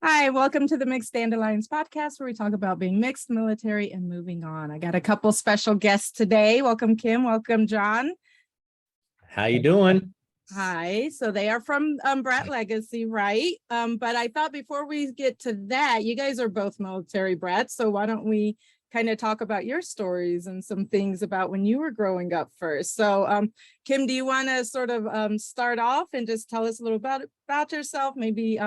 Hi, welcome to the Mixed Dandelions podcast, where we talk about being mixed, military, and moving on. I got a couple special guests today. Welcome, Kim. Welcome, John. How you doing? Hi. So they are from Brat Legacy, right? But I thought before we get to that, you guys are both military brats. So why don't we kind of talk about your stories and some things about when you were growing up first. So Kim, do you want to sort of start off and just tell us a little about yourself? Maybe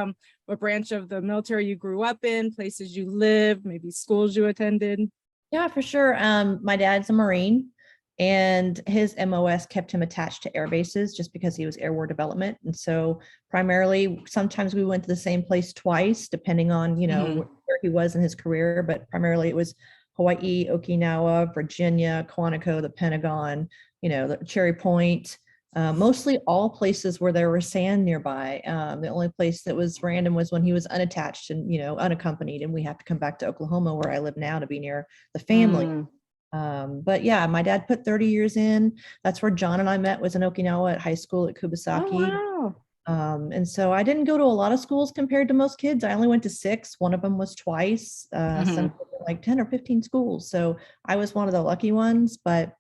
what branch of the military you grew up in, places you lived, maybe schools you attended? Yeah, for sure. My dad's a Marine, and his MOS kept him attached to air bases just because he was Air War Development. And so primarily, sometimes we went to the same place twice, depending on, where he was in his career, but primarily it was Hawaii, Okinawa, Virginia, Quantico, the Pentagon, the Cherry Point, mostly all places where there was sand nearby. The only place that was random was when he was unattached and, unaccompanied, and we have to come back to Oklahoma, where I live now, to be near the family. But yeah, my dad put 30 years in. That's where John and I met, was in Okinawa at high school at Kubota. Oh, wow. And so I didn't go to a lot of schools compared to most kids. I only went to 6. One of them was twice. Some like 10 or 15 schools. So I was one of the lucky ones, but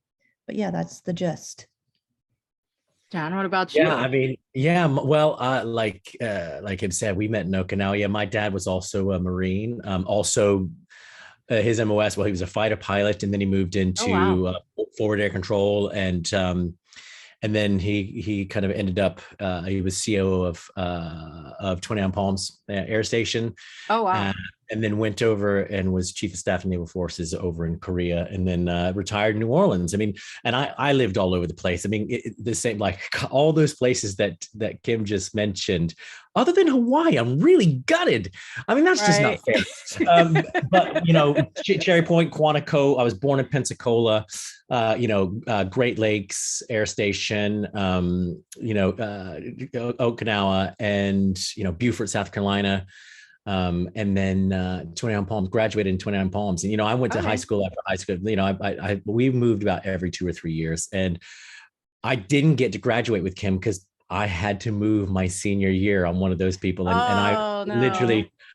yeah, that's the gist. John, what about you? Well, like it said, we met in Okinawa. Yeah, my dad was also a Marine. His MOS, well, he was a fighter pilot, and then he moved into forward air control, and then he kind of ended up, he was CO of 29 Palms Air Station. Oh, wow. And then went over and was chief of staff of naval forces over in Korea, and then retired in New Orleans. I mean, and I lived all over the place. I mean, the same, like all those places that Kim just mentioned, other than Hawaii. I'm really gutted. I mean, that's just not fair. But Cherry Point, Quantico. I was born in Pensacola. Great Lakes Air Station. Okinawa, and Beaufort, South Carolina. And then 29 Palms, graduated in 29 Palms. And, I went to high school after high school. We moved about every 2 or 3 years. And I didn't get to graduate with Kim because I had to move my senior year. I'm one of those people. And,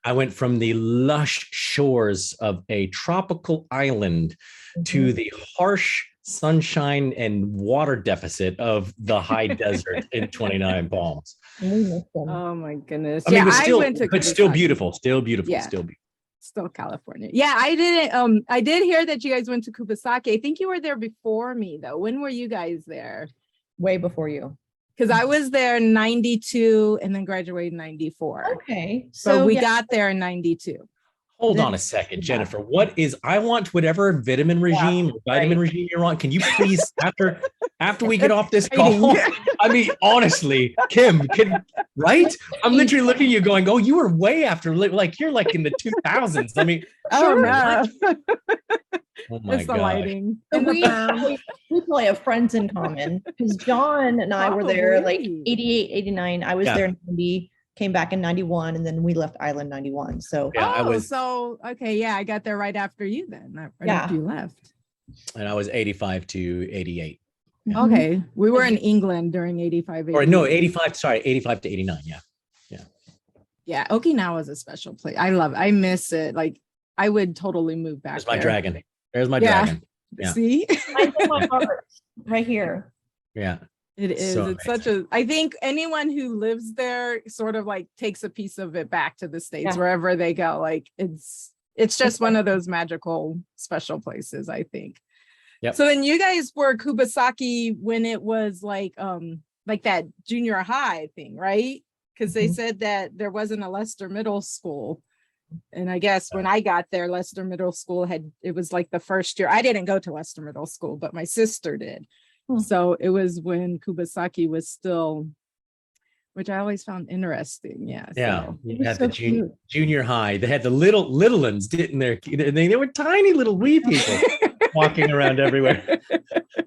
I went from the lush shores of a tropical island to the harsh sunshine and water deficit of the high desert in 29 Palms. Oh my goodness. I mean, still beautiful. Still California. Yeah, I did hear that you guys went to Kubota. I think you were there before me, though. When were you guys there? Way before you. Because I was there in 92 and then graduated in 94. Okay. So we got there in 92. Hold on a second, Jennifer. I want whatever vitamin regime you're on. Can you please, after we get off this call, I mean, honestly, Kim, right? I'm literally looking at you going, oh, you were way after, like you're like in the 2000s. I mean, oh, no. Oh my it's God. The lighting. We probably have friends in common, because John and I were there like 88, 89. I was there in 90. Came back in 91, and then we left Island 91. So I got there right after you then. After you left. And I was 85 to 88. Okay. We were in England during 85. 85 to 89. Yeah. Okinawa is a special place. I miss it. Like, I would totally move back. There's my dragon. There's my dragon. Yeah. See? Right here. Yeah. It is. So it's I think anyone who lives there sort of like takes a piece of it back to the States wherever they go. Like it's just one of those magical, special places, I think. Yep. So then you guys were Kubota when it was like that junior high thing, right? Because they said that there wasn't a Leicester Middle School. And I guess when I got there, Leicester Middle School it was like the first year. I didn't go to Leicester Middle School, but my sister did. So it was when Kubota was still, which I always found interesting. Yeah. So. You had the junior high. They had the little ones, didn't they? They were tiny little wee people walking around everywhere.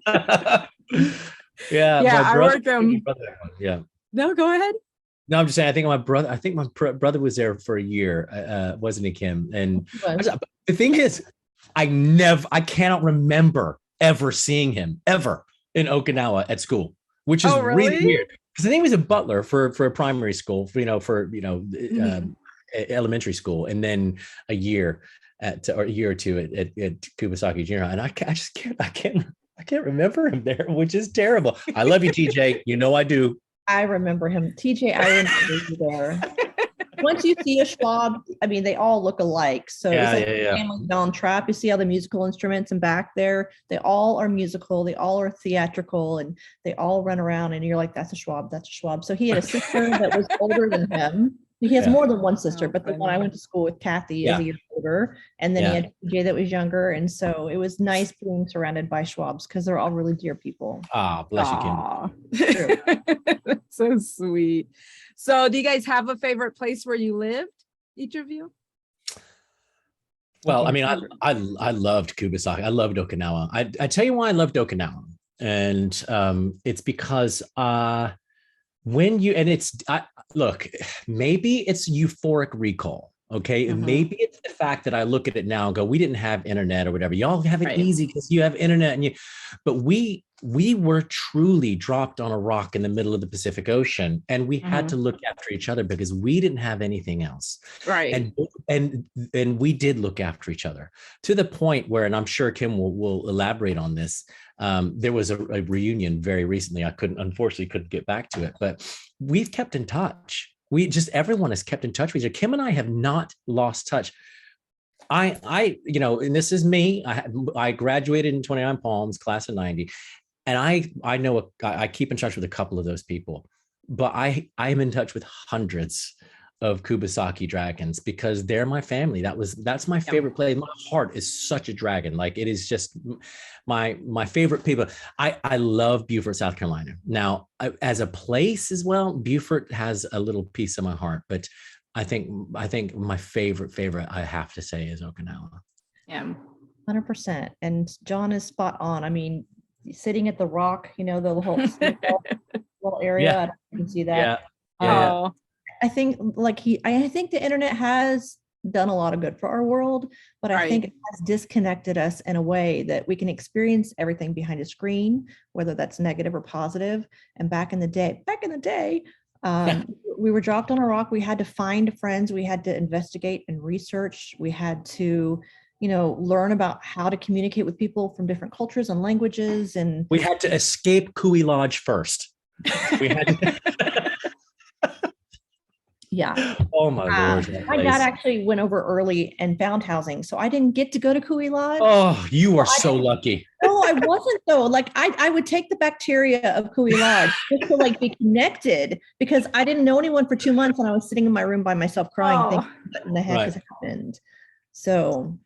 I worked Yeah. No, go ahead. No, I'm just saying. I think my brother was there for a year, wasn't he, Kim? And the thing is, I cannot remember ever seeing him ever in Okinawa at school, which is really weird, because I think he was a butler for a primary school, elementary school, and then a year or a year or two at Kubota Junior High. And I can't remember him there, which is terrible. I love you, TJ. You know I do. I remember him. TJ, I remember you there. Once you see a Schwab, I mean, they all look alike. So it's like Family Down Trap. You see all the musical instruments and back there. They all are musical. They all are theatrical, and they all run around. And you're like, that's a Schwab. That's a Schwab. So he had a sister that was older than him. He has more than one sister, but the one I went to school with, Kathy, is a year older. And then he had TJ that was younger. And so it was nice being surrounded by Schwabs because they're all really dear people. Bless you, Kim. That's so sweet. So do you guys have a favorite place where you lived, each of you? Well, I mean, I loved Kubota. I loved Okinawa. I tell you why I loved Okinawa. And it's because look, maybe it's euphoric recall. Okay. Mm-hmm. Maybe it's the fact that I look at it now and go, we didn't have internet or whatever. Y'all have it easy because you have internet but we were truly dropped on a rock in the middle of the Pacific Ocean, and we had to look after each other because we didn't have anything else. Right. And we did look after each other to the point where, and I'm sure Kim will elaborate on this. There was a reunion very recently. I unfortunately couldn't get back to it, but we've kept in touch. Everyone has kept in touch with each other. Kim and I have not lost touch. I and this is me. I graduated in 29 Palms, class of 90. And I know I keep in touch with a couple of those people, but I am in touch with hundreds of Kubota dragons because they're my family. That's my favorite place. My heart is such a dragon. Like, it is just my favorite people. I love Beaufort, South Carolina. Now, as a place as well, Beaufort has a little piece of my heart, but I think my favorite I have to say is Okinawa. Yeah, 100%. And John is spot on. I mean, sitting at the rock, the whole little area. I can see that. Yeah. I think I think the internet has done a lot of good for our world, but I think it has disconnected us in a way that we can experience everything behind a screen, whether that's negative or positive. And back in the day, we were dropped on a rock. We had to find friends. We had to investigate and research. We had to, learn about how to communicate with people from different cultures and languages. And we had to escape Kui Lodge first. We had to. Yeah. Oh my Lord. My dad actually went over early and found housing, so I didn't get to go to Kui Lodge. Oh, you are so lucky. No, I wasn't though. Like I would take the bacteria of Kui Lodge just to be connected, because I didn't know anyone for 2 months and I was sitting in my room by myself crying, thinking, what in the heck has happened? So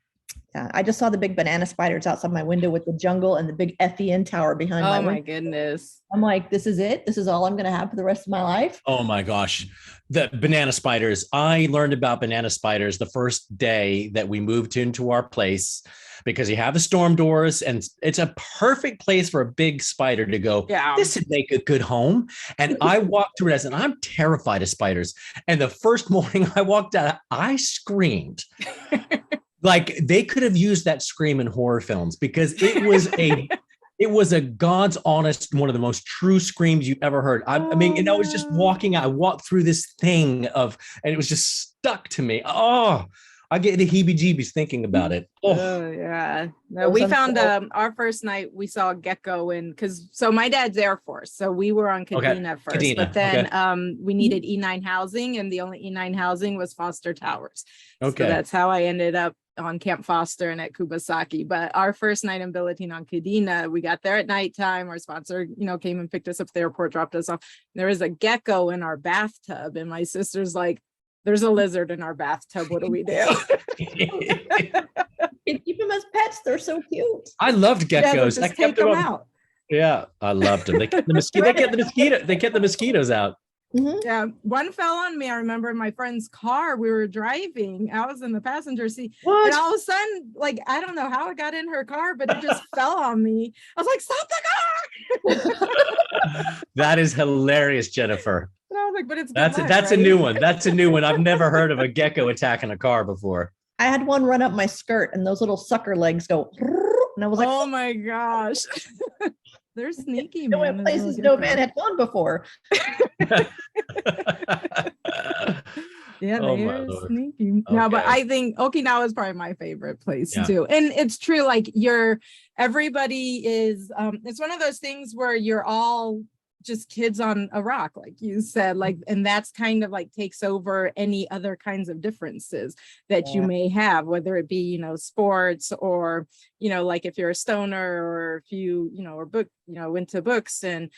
I just saw the big banana spiders outside my window with the jungle and the big FEN tower behind my window. Oh my goodness. I'm like, this is it? This is all I'm going to have for the rest of my life? Oh my gosh. The banana spiders. I learned about banana spiders the first day that we moved into our place, because you have the storm doors and it's a perfect place for a big spider to go. Yeah. This would make a good home. And I walked through it and I'm terrified of spiders. And the first morning I walked out, I screamed. Like, they could have used that scream in horror films, because it was a God's honest, one of the most true screams you've ever heard. I mean, I was just walking out. I walked through this thing and it was just stuck to me. Oh, I get the heebie-jeebies thinking about it. Oh yeah. No, we found our first night we saw a gecko so my dad's Air Force. So we were on Kadena first, Kadena. But then we needed E9 housing, and the only E9 housing was Foster Towers. Okay. So that's how I ended up on Camp Foster and at Kubota. But our first night in billeting on Kadena, we got there at nighttime. Our sponsor, came and picked us up at the airport, dropped us off. There was a gecko in our bathtub, and my sister's like, there's a lizard in our bathtub. What do we do? Keep them as pets. They're so cute. I loved geckos. Yeah, I kept them out. Yeah, I loved them. They kept the They kept the mosquitoes out. Mm-hmm. Yeah, one fell on me. I remember in my friend's car, we were driving. I was in the passenger seat. What? And all of a sudden, I don't know how it got in her car, but it just fell on me. I was like, stop the car! That is hilarious, Jennifer. And I was like, but it's that's a new one. That's a new one. I've never heard of a gecko attacking a car before. I had one run up my skirt, and those little sucker legs go, and I was like, oh my gosh. They're sneaky, man. They went places no man had gone before. Yeah, Oh they my are Lord. sneaky. No, but Okay. I think Okinawa is probably my favorite place Yeah. too. And it's true, like everybody is it's one of those things where you're all just kids on a rock, like you said, like, and that's kind of like takes over any other kinds of differences that you may have, whether it be, sports or, like if you're a stoner or if you, or book, into books, and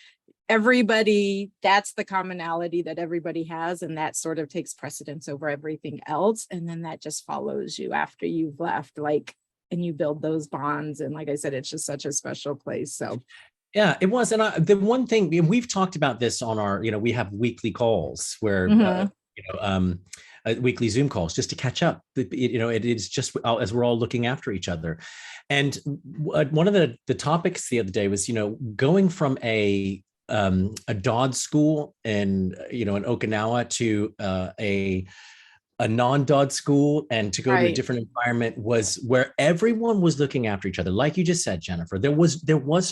everybody, that's the commonality that everybody has, and that sort of takes precedence over everything else, and then that just follows you after you've left, like, and you build those bonds, and like I said, it's just such a special place. So Yeah, it was. And the one thing we've talked about this on our, we have weekly calls where, weekly Zoom calls just to catch up. It is just as we're all looking after each other. And one of the topics the other day was, going from a Dodd school in Okinawa to a non-Dodd school, and to go to a different environment was where everyone was looking after each other. Like you just said, Jennifer, there was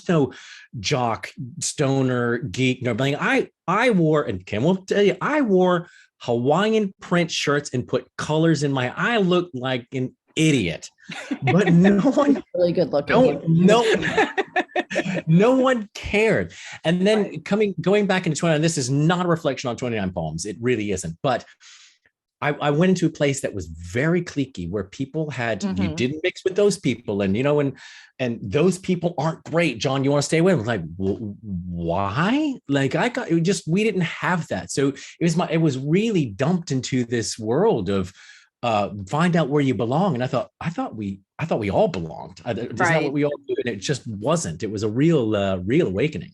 no jock, stoner, geek, no bling. I wore, and Kim will tell you, I wore Hawaiian print shirts and put colors in my, I looked like an idiot, but no one really good looking. No one cared. And then going back into 29, this is not a reflection on 29 Palms. It really isn't. But I went into a place that was very cliquey, where people had, you didn't mix with those people. And, and those people aren't great. John, you want to stay with them? Like, why? Like we didn't have that. So it was really dumped into this world of, find out where you belong. And I thought we all belonged. Isn't that what we all do? And it just wasn't. It was a real awakening.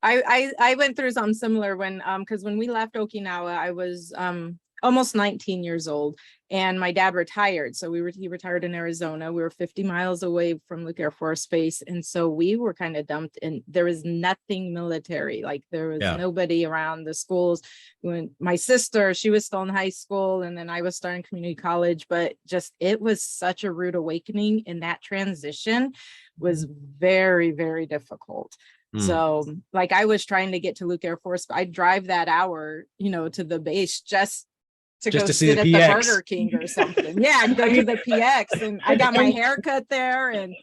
I went through something similar because when we left Okinawa, I was almost 19 years old, and my dad retired. So he retired in Arizona. We were 50 miles away from Luke Air Force Base. And so we were kind of dumped, and there was nothing military. Like there was nobody around the schools. When my sister, she was still in high school, and then I was starting community college, but it was such a rude awakening. And that transition was very, very difficult. So like I was trying to get to Luke Air Force, I'd drive that hour, to the base just to go sit at the Burger King or something. Yeah, and go to the PX. And I got my hair cut there. And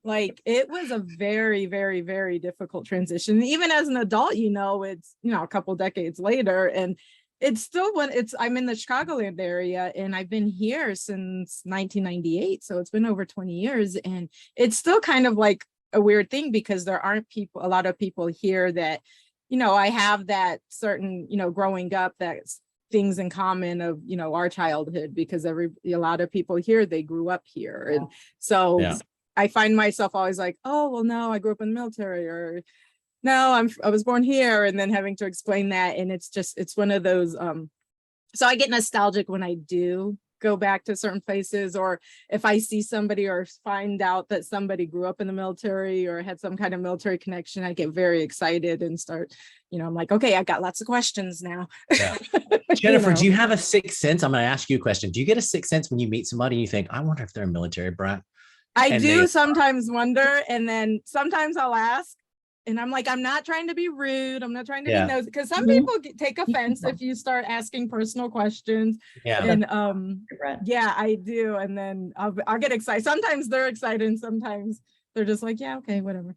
like, it was a very, very, very difficult transition. Even as an adult, it's, a couple decades later, and it's still I'm in the Chicagoland area, and I've been here since 1998. So it's been over 20 years, and it's still kind of like a weird thing, because there aren't a lot of people here that, I have that certain, growing up, that's things in common of, our childhood, because a lot of people here, they grew up here. And so I find myself always like, oh, well, no, I grew up in the military, or no, I was born here, and then having to explain that. And it's one of those, so I get nostalgic when I do go back to certain places, or if I see somebody or find out that somebody grew up in the military or had some kind of military connection, I get very excited and start, I'm like, okay, I got lots of questions now. Yeah. Jennifer, do you have a sixth sense? I'm going to ask you a question. Do you get a sixth sense when you meet somebody and you think, I wonder if they're a military brat? I do sometimes wonder, and then sometimes I'll ask, and I'm like, I'm not trying to be rude. I'm not trying to be nosy, because some people take offense if you start asking personal questions. Yeah. And I do. And then I'll get excited. Sometimes they're excited, and sometimes they're just like, yeah, okay, whatever.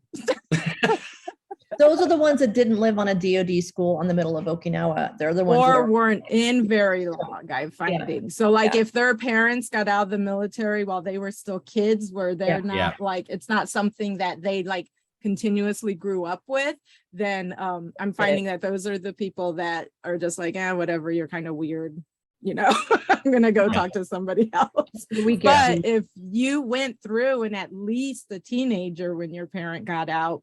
Those are the ones that didn't live on a DoD school on the middle of Okinawa. They're the ones or weren't in very long, I'm finding. So like if their parents got out of the military while they were still kids, where they're not like, it's not something that they like continuously grew up with, then I'm finding that those are the people that are just like, whatever, you're kind of weird, I'm gonna go talk to somebody else. But if you went through and at least a teenager when your parent got out,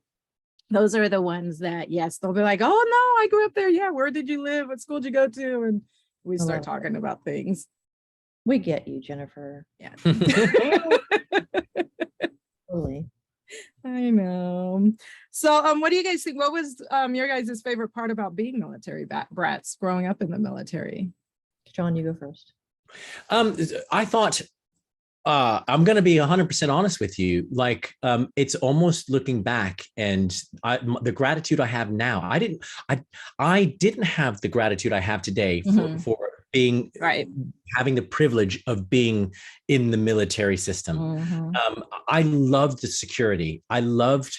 those are the ones that, yes, they'll be like, oh no, I grew up there. Yeah, where did you live? What school did you go to? And we start talking about things. We get you, Jennifer. Yeah. Totally. I know. So what do you guys think? What was your guys' favorite part about being military brats growing up in the military? John, you go first. I thought, I'm going to be 100% honest with you. Like, it's almost looking back, and the gratitude I have now, I didn't have the gratitude I have today for being Right. having the privilege of being in the military system. I loved the security. I loved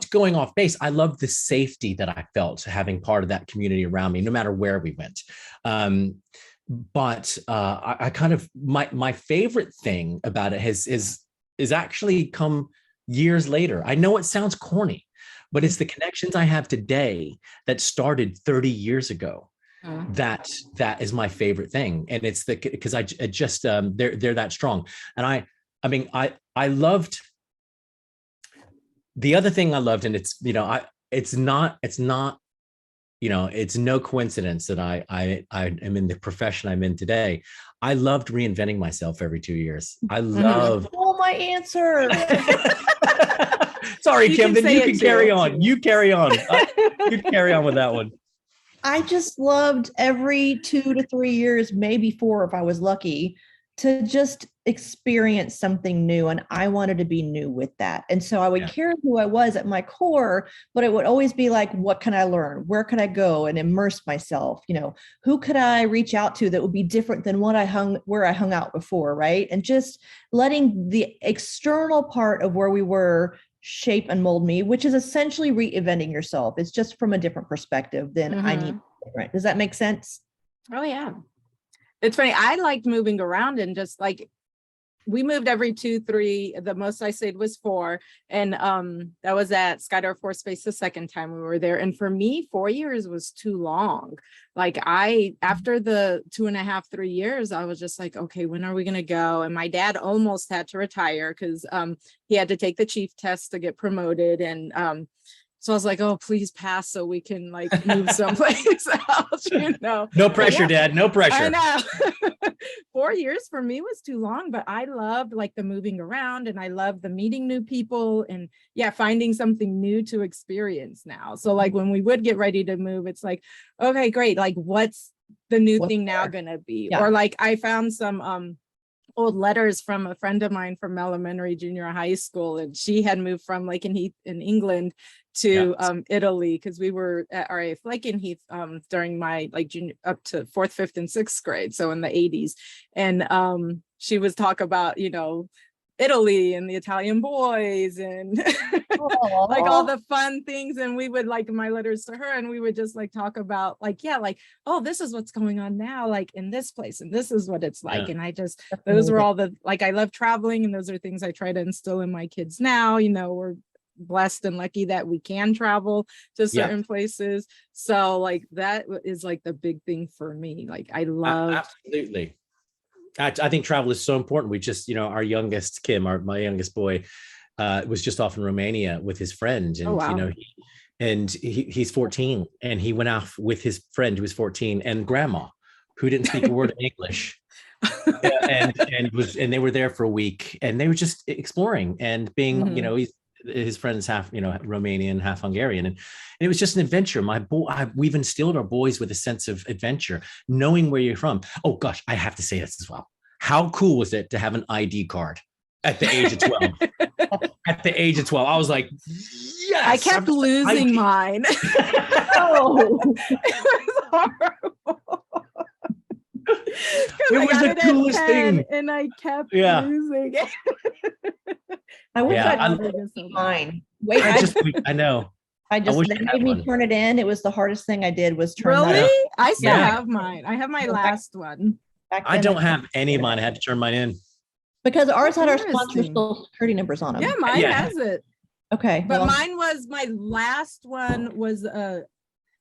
going off base. I loved the safety that I felt having part of that community around me, no matter where we went. But I kind of my favorite thing about it is actually come years later. I know it sounds corny, but it's the connections I have today that started 30 years ago. That is my favorite thing, and it's because I just they're that strong. And I mean I loved the other thing I loved, and it's it's not it's no coincidence that I am in the profession I'm in today. I loved reinventing myself every 2 years. I love. Oh, my answer. Sorry, Kim. Then you can carry on. You carry on. You carry on with that one. I just loved every 2 to 3 years, maybe 4 if I was lucky, to just experience something new. And I wanted to be new with that. And so I would care who I was at my core, but it would always be like, what can I learn? Where could I go and immerse myself? Who could I reach out to that would be different than where I hung out before, right? And just letting the external part of where we were shape and mold me, which is essentially reinventing yourself. It's just from a different perspective than I need. Right? Does that make sense? Oh yeah. It's funny. I liked moving around, and just like we moved every 2, 3. The most I stayed was 4. And that was at Skydive Air Force Base the second time we were there. And for me, 4 years was too long. Like after the 2.5, 3 years, I was just like, okay, when are we going to go? And my dad almost had to retire because he had to take the chief test to get promoted. And so I was like, oh, please pass so we can like move someplace else, No pressure, Dad. No pressure. I know. 4 years for me was too long, but I loved like the moving around, and I loved the meeting new people, and finding something new to experience now. So like when we would get ready to move, it's like, okay, great. Like what's the new thing now gonna be? Or like I found some old letters from a friend of mine from elementary, junior high school, and she had moved from Lakenheath in England to Italy, because we were at RAF Lakenheath during my like junior up to 4th, 5th, and 6th grade, so in the 80s. And she was talk about Italy and the Italian boys and like all the fun things. And we would like my letters to her, and we would just like talk about like, oh, this is what's going on now, like in this place, and this is what it's like. And I just, those were all the, like, I love traveling, and those are things I try to instill in my kids now. We're blessed and lucky that we can travel to certain places. So like that is like the big thing for me. Like I love. Absolutely. I think travel is so important. We just, our youngest, Kim, my youngest boy, was just off in Romania with his friend. And, he's 14, and he went off with his friend who was 14 and grandma who didn't speak a word of English. and they were there for a week, and they were just exploring and being, his friend's half, Romanian, half Hungarian. And it was just an adventure. We've instilled our boys with a sense of adventure, knowing where you're from. Oh gosh, I have to say this as well. How cool was it to have an ID card at the age of 12? At the age of 12, I was like, yes. I kept losing mine. Oh, it was horrible. It was the coolest thing. And I kept losing it. I wish I'd losing mine. Wait, I know. They made me turn it in. It was the hardest thing I did was turn that in. I still have mine. I have my last one. I don't have any of mine. I had to turn mine in. Because ours had our sponsor social security numbers on them. Yeah, mine has it. Okay. But mine was, my last one was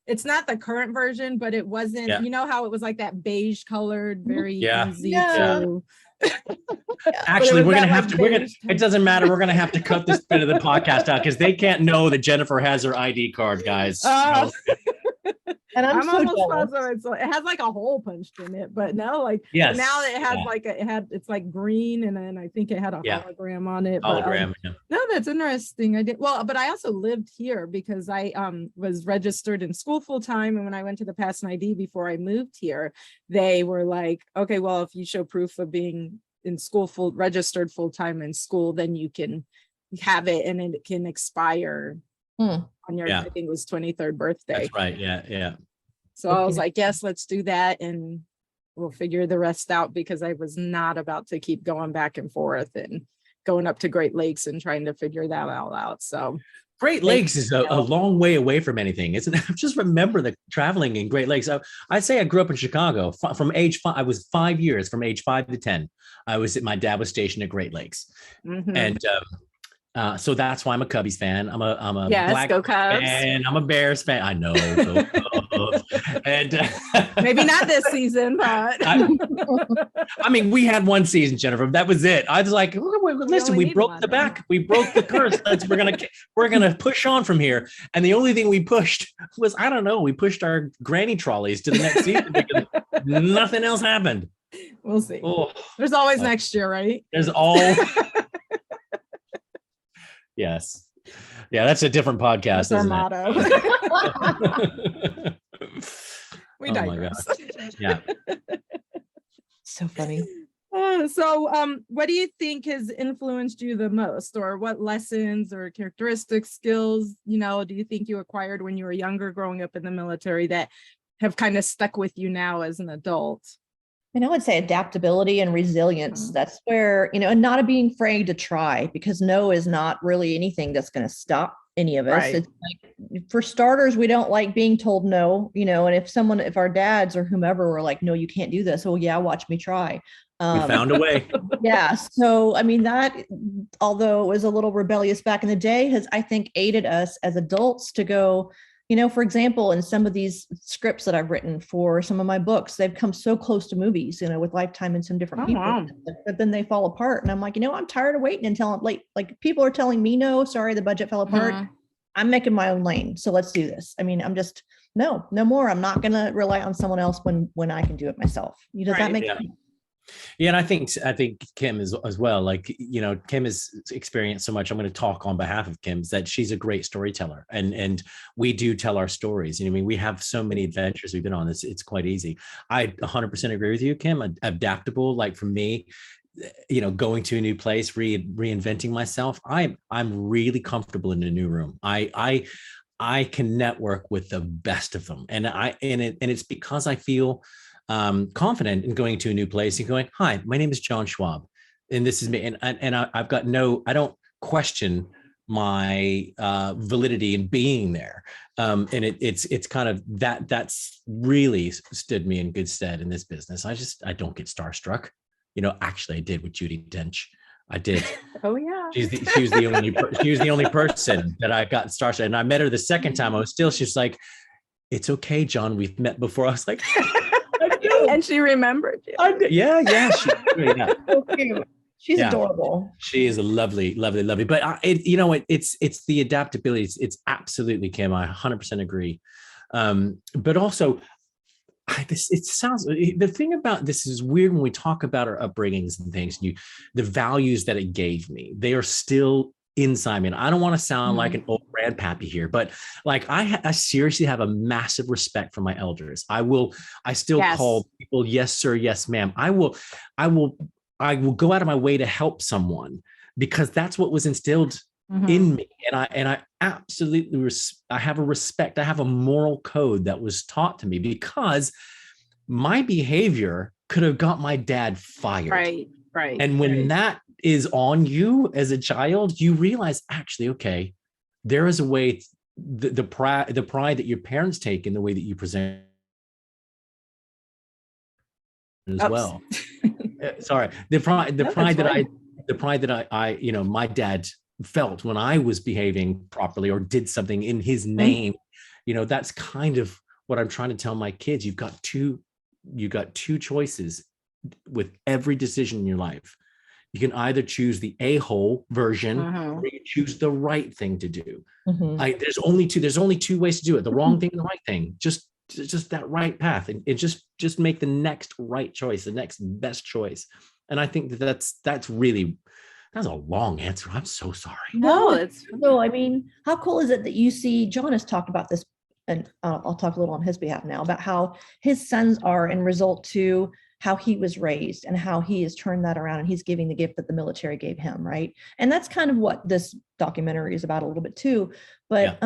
it's not the current version, but it wasn't, how it was like that beige colored, very easy to. Actually, it doesn't matter. We're going to have to cut this bit of the podcast out because they can't know that Jennifer has her ID card, guys. And I'm so almost positive it has like a hole punched in it, but no, like now it has it's like green, and then I think it had a hologram on it. Hologram. No, that's interesting. I did but I also lived here because I was registered in school full time, and when I went to the Pass and ID before I moved here, they were like, okay, well, if you show proof of being in school registered full time in school, then you can have it, and it can expire on your I think it was 23rd birthday. That's right. Yeah. So I was like, yes, let's do that. And we'll figure the rest out, because I was not about to keep going back and forth and going up to Great Lakes and trying to figure that all out. So Great Lakes is a long way away from anything, isn't it? I just remember the traveling in Great Lakes. I'd say I grew up in Chicago from age 5. I was 5 years, from age 5 to 10. My dad was stationed at Great Lakes. Mhm. And so that's why I'm a Cubbies fan. I'm a Yes, Black go Cubs. fan. I'm a Bears fan. I know. Go Cubs. And Maybe not this season, but I mean, we had one season, Jennifer. That was it. I was like, listen, we broke the back. We broke the curse. We're gonna push on from here. And the only thing we pushed was, I don't know, we pushed our granny trolleys to the next season because nothing else happened. we'll see. Oh, There's always next year, right? there's all. Yes. Yeah, that's a different podcast, That's our isn't motto. it? We Oh my digress. Yeah. So funny. So what do you think has influenced you the most, or what lessons or characteristics, skills, do you think you acquired when you were younger, growing up in the military, that have kind of stuck with you now as an adult? I would say adaptability and resilience. That's where, and not being afraid to try, because no is not really anything that's going to stop any of us. Right. It's like, for starters, we don't like being told no, and if our dads or whomever were like, no, you can't do this. Oh yeah, watch me try. We found a way. Yeah. So, I mean, that, although it was a little rebellious back in the day, has, I think, aided us as adults to go, for example, in some of these scripts that I've written for some of my books, they've come so close to movies, with Lifetime and some different people, wow. but then they fall apart. And I'm like, I'm tired of waiting until I'm late. Like, people are telling me, no, sorry, the budget fell apart. I'm making my own lane. So let's do this. I mean, I'm just, no more. I'm not going to rely on someone else when I can do it myself. Does that make sense? Yeah, and I think Kim is as well. Like, Kim has experienced so much. I'm going to talk on behalf of Kim, is that she's a great storyteller, and we do tell our stories. I mean, we have so many adventures we've been on. It's quite easy. I 100% agree with you, Kim. Adaptable, like for me, going to a new place, reinventing myself. I'm really comfortable in a new room. I can network with the best of them, and it's because I feel confident in going to a new place and going, hi, my name is John Schwab, and this is me. And I've got I don't question my validity in being there. And it's kind of that's really stood me in good stead in this business. I don't get starstruck. Actually I did with Judi Dench. I did. Oh yeah. She was the only person that I got starstruck. And I met her the second time. She's like, it's okay, John, we've met before. I was like, and she remembered you. Yeah. She's adorable. She is a lovely. But it's the adaptability. It's absolutely, Kim. I 100% agree. But also, the thing about this is weird when we talk about our upbringings and things. The values that it gave me, they are still inside me. And I don't want to sound like an old grandpappy here, but like I seriously have a massive respect for my elders. I still call people yes sir, yes ma'am. I will go out of my way to help someone, because that's what was instilled in me. And I absolutely I have a respect. I have a moral code that was taught to me, because my behavior could have got my dad fired. Right. And when that is on you as a child, you realize, actually, okay, there is a way, the pride that your parents take in the way that you present as well. Sorry, the pride that I my dad felt when I was behaving properly or did something in his name. That's kind of what I'm trying to tell my kids. You've got two choices with every decision in your life. You can either choose the a-hole version, or you choose the right thing to do. There's only two ways to do it: the wrong thing and the right thing. Just that right path, and just make the next right choice, the next best choice. And I think that's a long answer. I'm so sorry. No, I mean, how cool is it that you see, John has talked about this, and I'll talk a little on his behalf now about how his sons are in result to how he was raised and how he has turned that around, and he's giving the gift that the military gave him, right? And that's kind of what this documentary is about a little bit too. But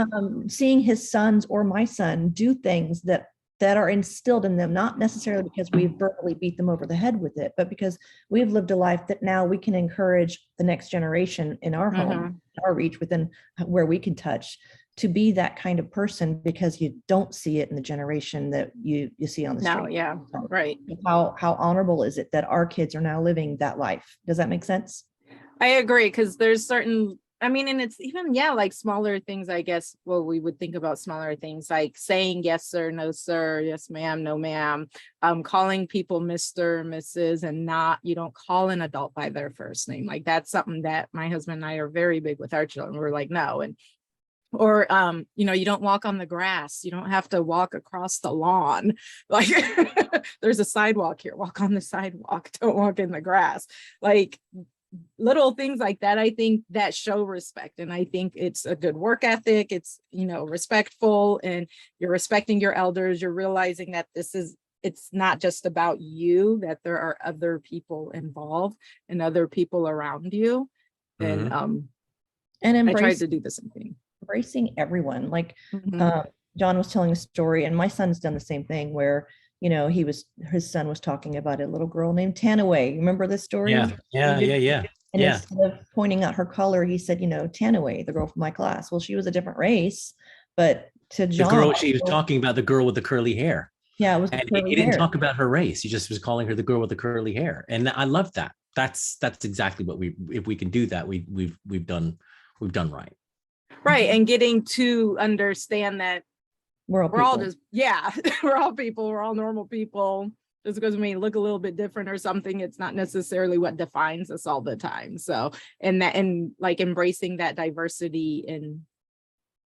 seeing his sons or my son do things that that are instilled in them, not necessarily because we verbally beat them over the head with it, but because we've lived a life that now we can encourage the next generation in our home, our reach within where we can touch, to be that kind of person, because you don't see it in the generation that you see on the street. No, yeah, right. How honorable is it that our kids are now living that life? Does that make sense? I agree, because there's certain, I mean, and it's even, yeah, like smaller things, I guess. Well, we would think about smaller things like saying yes, sir, no, sir, yes, ma'am, no, ma'am, calling people Mr., Mrs., and not, you don't call an adult by their first name. Like that's something that my husband and I are very big with our children. We're like, no. And or you know, you don't walk on the grass, you don't have to walk across the lawn, like there's a sidewalk here, walk on the sidewalk, don't walk in the grass. Like little things like that, I think that show respect. And I think it's a good work ethic. It's, you know, respectful, and you're respecting your elders. You're realizing that it's not just about you, that there are other people involved and other people around you. And I tried to do the same thing. Embracing everyone. Like John was telling a story, and my son's done the same thing, where, you know, his son was talking about a little girl named Tanaway. Remember this story? Yeah. And instead of pointing out her color, he said, you know, Tanaway, the girl from my class. Well, she was a different race, but to John, the girl, she was talking about the girl with the curly hair. Yeah, it was. And he didn't talk about her race. He just was calling her the girl with the curly hair, and I love that. That's exactly what if we can do that, we've done right. Right, and getting to understand that we're all just, yeah, we're all people, we're all normal people. Just because we look a little bit different or something, it's not necessarily what defines us all the time. So, and like embracing that diversity. And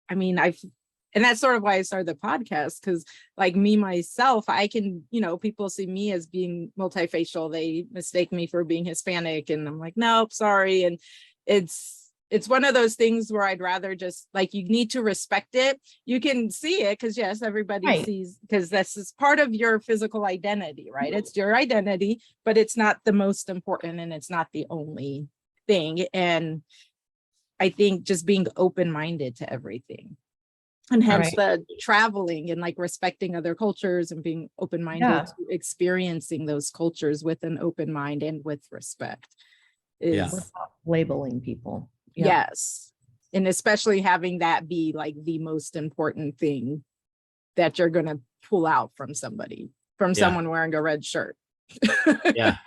I mean, and that's sort of why I started the podcast, because like me, myself, I can, you know, people see me as being multifacial. They mistake me for being Hispanic, and I'm like, nope, sorry. And it's one of those things where I'd rather just, like, you need to respect it. You can see it because, yes, everybody sees, because this is part of your physical identity, right? It's your identity, but it's not the most important, and it's not the only thing. And I think just being open-minded to everything, and hence the traveling and like respecting other cultures and being open-minded to experiencing those cultures with an open mind and with respect is without labeling people. Yes. And especially having that be like the most important thing that you're going to pull out from somebody, from someone wearing a red shirt. I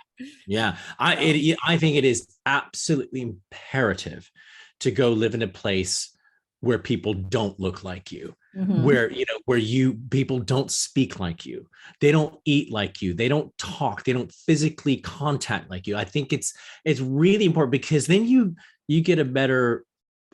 think it is absolutely imperative to go live in a place where people don't look like you, where people don't speak like you, they don't eat like you, they don't talk, they don't physically contact like you. I think it's really important, because then you get a better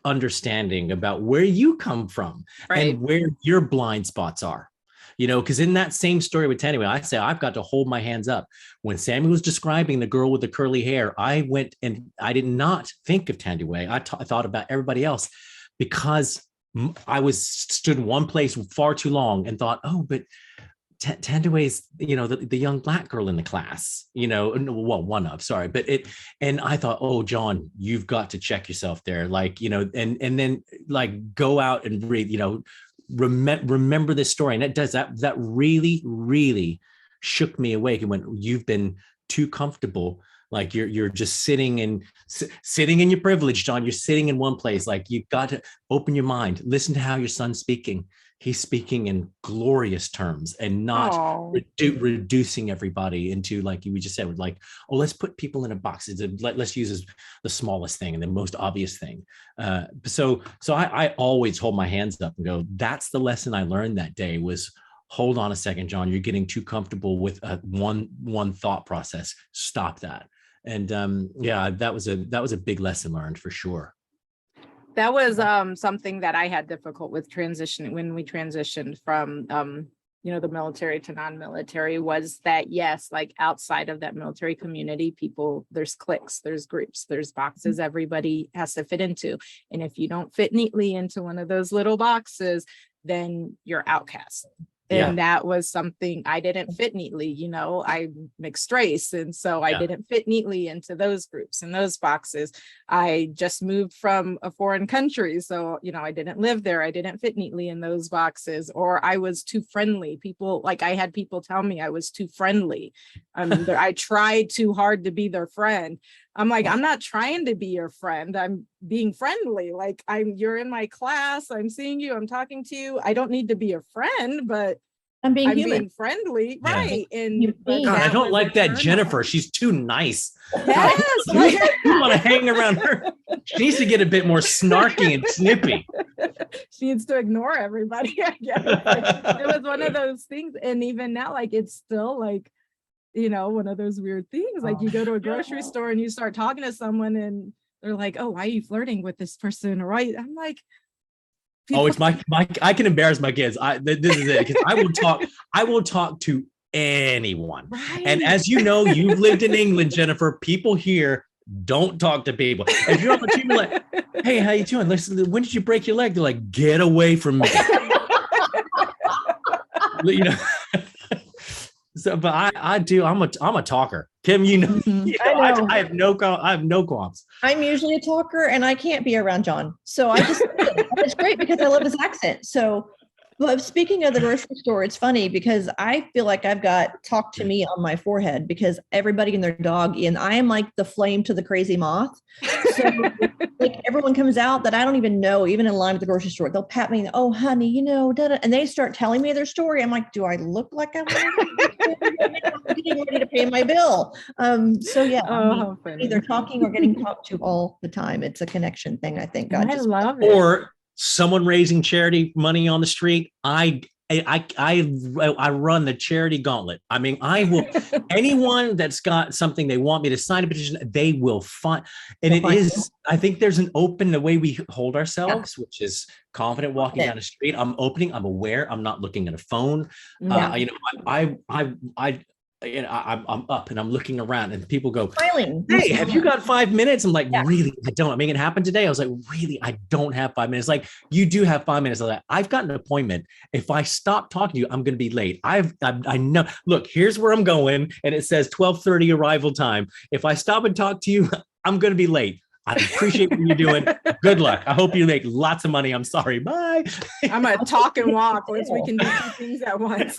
understanding about where you come from and where your blind spots are, you know, because in that same story with Tanaway, I say I've got to hold my hands up. When Sammy was describing the girl with the curly hair, I went and I did not think of Tanaway. I thought about everybody else, because I stood in one place far too long and thought, oh, but Tandaway's, you know, the young Black girl in the class, you know, well, one of, sorry, but and I thought, oh, John, you've got to check yourself there, like, you know, and then like go out and read, you know, remember this story. And it does that really, really shook me awake, and went, you've been too comfortable. Like you're just sitting in your privilege, John. You're sitting in one place. Like, you've got to open your mind. Listen to how your son's speaking. He's speaking in glorious terms, and not reducing everybody into, like we just said, like, oh, let's put people in a box. Let's use the smallest thing and the most obvious thing. So I always hold my hands up and go, that's the lesson I learned that day, was hold on a second, John, you're getting too comfortable with one thought process. Stop that. And that was a big lesson learned, for sure. That was something that I had difficult with transitioning when we transitioned from the military to non-military, was that, yes, like outside of that military community, people, there's cliques, there's groups, there's boxes everybody has to fit into. And if you don't fit neatly into one of those little boxes, then you're outcast. And that was something I didn't fit neatly, you know, I'm mixed race. And so I didn't fit neatly into those groups and those boxes. I just moved from a foreign country. So, you know, I didn't live there. I didn't fit neatly in those boxes, or I was too friendly. People, like, I had people tell me I was too friendly. I tried too hard to be their friend. I'm like, I'm not trying to be your friend. I'm being friendly. Like, you're in my class. I'm seeing you. I'm talking to you. I don't need to be your friend, but I'm being I'm human. being friendly. Yeah. Right. And God, God, I that don't was like a that turn Jennifer. on. She's too nice. Yes. God, you want to hang around her. She needs to get a bit more snarky and snippy. She needs to ignore everybody. I guess. Like, it was one of those things. And even now, like, it's still like, you know, one of those weird things. Like, you go to a grocery store and you start talking to someone and they're like, oh, why are you flirting with this person? Right. I'm like, oh, it's my I can embarrass my kids. This is it, because I will talk to anyone. right. And as you know, you've lived in England, Jennifer, people here don't talk to people. If you're on the team, like, hey, how you doing? Listen, when did you break your leg? They're like, get away from me. You know. So, but I do. I'm a talker, Kim. You know, I know. I have no qualms. I'm usually a talker, and I can't be around John. So I just, it's great because I love his accent. So, but speaking of the grocery store, it's funny because I feel like I've got "talk to me" on my forehead because everybody and their dog, and I am like the flame to the crazy moth. So like everyone comes out that I don't even know, even in line at the grocery store, they'll pat me, oh honey, you know, and they start telling me their story. I'm like, do I look like I'm getting ready to pay my bill? So yeah, I mean, either talking or getting talked to all the time. It's a connection thing, I think. God, I just love it. Or someone raising charity money on the street. I run the charity gauntlet. I mean, I will, anyone that's got something they want me to sign a petition, they will find. And it is, I think there's an open, the way we hold ourselves, which is confident walking down the street. I'm opening, I'm aware, I'm not looking at a phone. You know, I'm up and I'm looking around and people go, smiling. Hey, have you got 5 minutes? I'm like, really? I don't. I mean, it happened today. I was like, really? I don't have 5 minutes. Like, you do have 5 minutes. I'm like, I've got an appointment. If I stop talking to you, I'm going to be late. I know. Look, here's where I'm going. And it says 12:30 arrival time. If I stop and talk to you, I'm going to be late. I appreciate what you're doing. Good luck. I hope you make lots of money. I'm sorry. Bye. I'm going to talk and walk once we can do two things at once.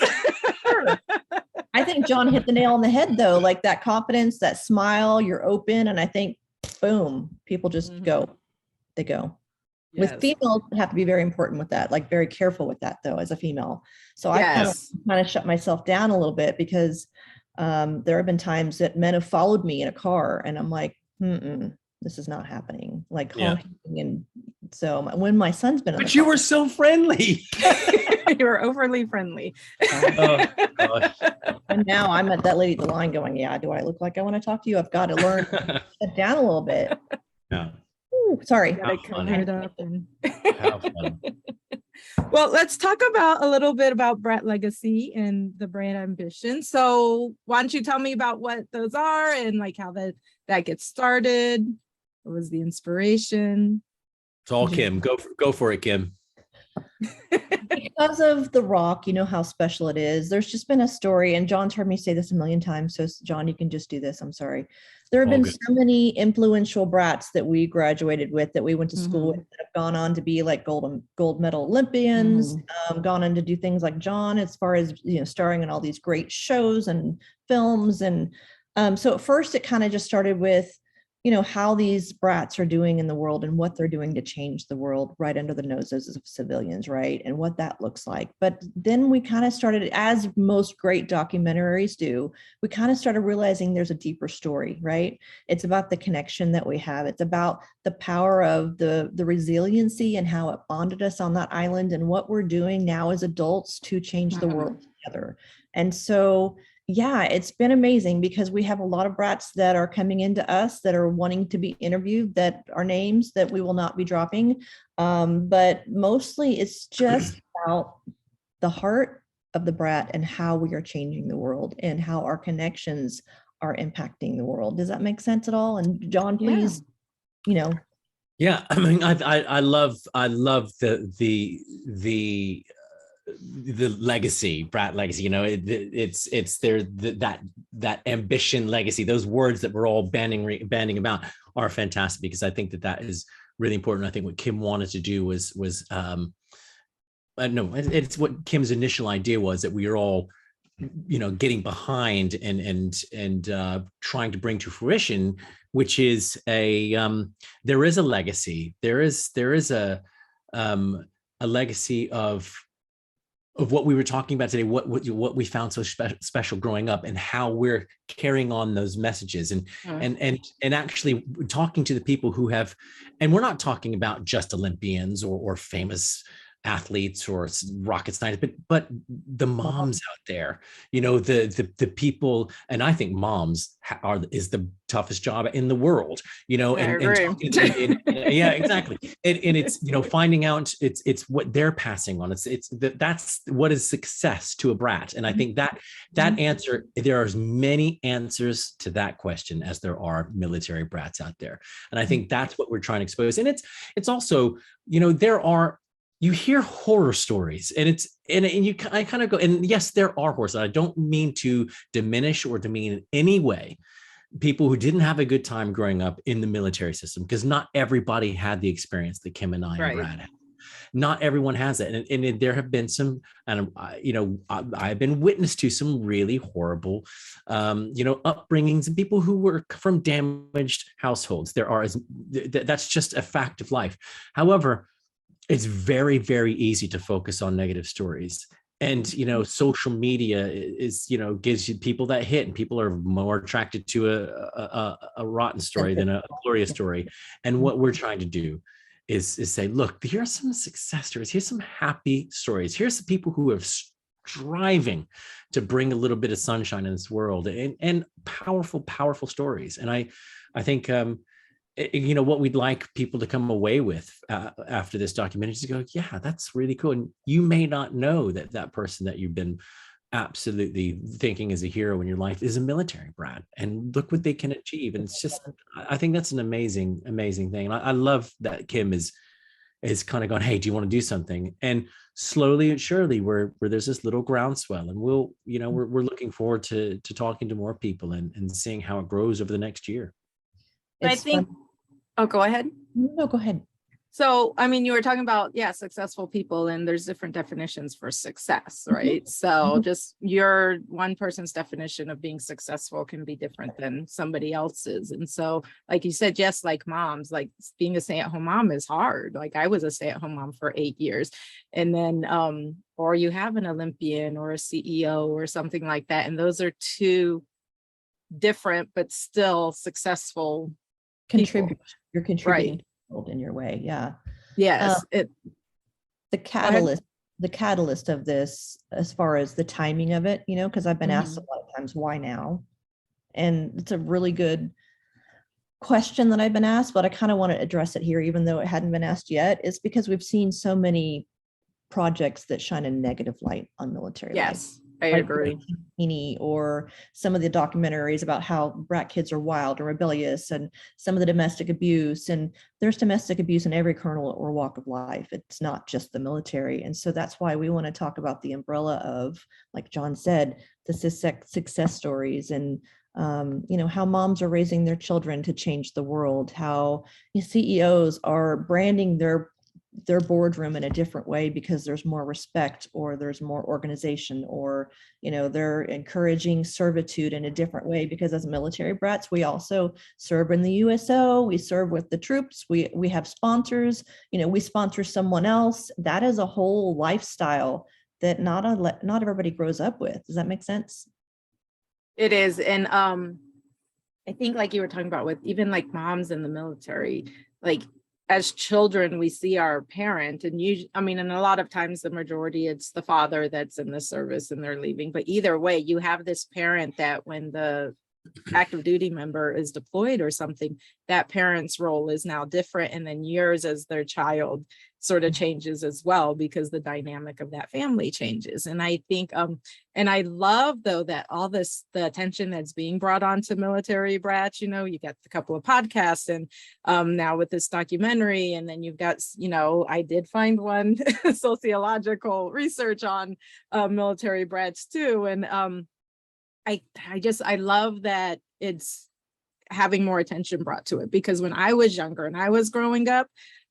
I think John hit the nail on the head, though, like that confidence, that smile, you're open. And I think, boom, people just go. They go. Yes. With females, have to be very important with that, like very careful with that, though, as a female. So I kind of shut myself down a little bit because there have been times that men have followed me in a car and I'm like, this is not happening. Like honking. And so when my son's been, but you were so friendly. You were overly friendly. Oh, gosh. And now I'm at that lady at the line going, yeah, do I look like I want to talk to you? I've got to learn to sit down a little bit. Yeah. Ooh, sorry. How fun. Well, let's talk about a little bit about Brat Legacy and the Brat Ambition. So why don't you tell me about what those are and like how that gets started? What was the inspiration? It's all Kim. Go for it, Kim. Because of The Rock, you know how special it is. There's just been a story, and John's heard me say this a million times. So John, you can just do this. I'm sorry. There have been so many influential brats that we graduated with, that we went to school with, that have gone on to be like gold medal Olympians, gone on to do things like John, as far as, you know, starring in all these great shows and films. And so at first it kind of just started with, you know, how these brats are doing in the world and what they're doing to change the world right under the noses of civilians, right? And what that looks like. But then we kind of started, as most great documentaries do, we kind of started realizing there's a deeper story, right? It's about the connection that we have. It's about the power of the resiliency and how it bonded us on that island and what we're doing now as adults to change the world together. And so yeah, it's been amazing because we have a lot of brats that are coming into us that are wanting to be interviewed, that are names that we will not be dropping. But mostly it's just about the heart of the brat and how we are changing the world and how our connections are impacting the world. Does that make sense at all? And John, please, you know. Yeah, I mean, I love the the legacy, Brat Legacy, it's there, that ambition legacy, those words that we're all banding about are fantastic, because I think that is really important. I think what Kim wanted to do was no, it's what Kim's initial idea was, that we are all, getting behind and trying to bring to fruition, which is there is a legacy. There is a legacy of what we were talking about today, what we found so special growing up, and how we're carrying on those messages, and actually talking to the people who have, and we're not talking about just Olympians or famous athletes or rocket scientists, but the moms out there, the people. And I think moms is the toughest job in the world, and yeah, exactly. And it's, finding out it's what they're passing on. That's what is success to a brat. And I think that answer, there are as many answers to that question as there are military brats out there. And I think that's what we're trying to expose. And it's also, you hear horror stories, and I kind of go, and yes, there are horrors. I don't mean to diminish or demean in any way people who didn't have a good time growing up in the military system, because not everybody had the experience that Kim and I and Brad had. Not everyone has that, and there have been some, and I've been witness to some really horrible, upbringings, and people who were from damaged households. That's just a fact of life. However, it's very, very easy to focus on negative stories. And, social media gives you people that hit, and people are more attracted to a rotten story than a glorious story. And what we're trying to do is say, look, here's some success stories. Here's some happy stories. Here's the people who are striving to bring a little bit of sunshine in this world, and powerful, powerful stories. And I think, what we'd like people to come away with after this documentary is to go, yeah, that's really cool. And you may not know that person that you've been absolutely thinking is a hero in your life is a military brat, and look what they can achieve. And it's just, I think that's an amazing, amazing thing. And I love that Kim is kind of going, hey, do you want to do something? And slowly and surely, where there's this little groundswell, and we're looking forward to talking to more people and seeing how it grows over the next year. I think fun. Oh, go ahead. No, go ahead. So, you were talking about, successful people, and there's different definitions for success, right? So just your one person's definition of being successful can be different than somebody else's. And so, like you said, just like moms, like being a stay-at-home mom is hard. Like I was a stay-at-home mom for 8 years. And then, or you have an Olympian or a CEO or something like that. And those are two different, but still successful people. You're contributing in your way. Yes. The catalyst of this, as far as the timing of it, because I've been asked a lot of times, why now? And it's a really good question that I've been asked, but I kind of want to address it here, even though it hadn't been asked yet. It's because we've seen so many projects that shine a negative light on military life. Yes, I agree. Or some of the documentaries about how brat kids are wild or rebellious, and some of the domestic abuse. And there's domestic abuse in every kernel or walk of life. It's not just the military. And so that's why we want to talk about the umbrella of, like John said, the success stories, and how moms are raising their children to change the world, how CEOs are branding their boardroom in a different way because there's more respect, or there's more organization, or they're encouraging servitude in a different way, because as military brats, we also serve in the USO, we serve with the troops, we have sponsors, we sponsor someone else. That is a whole lifestyle that not everybody grows up with. Does that make sense? It is. And I think, like you were talking about with even like moms in the military, like as children, we see our parent, and and a lot of times the majority, it's the father that's in the service and they're leaving. But either way, you have this parent that when the active duty member is deployed or something, that parent's role is now different. And then yours as their child sort of changes as well, because the dynamic of that family changes. And I think, and I love though that all this, the attention that's being brought on to military brats, you know, you got a couple of podcasts and now with this documentary, and then you've got, you know, I did find one sociological research on military brats too. And I love that it's having more attention brought to it, because when I was younger and I was growing up,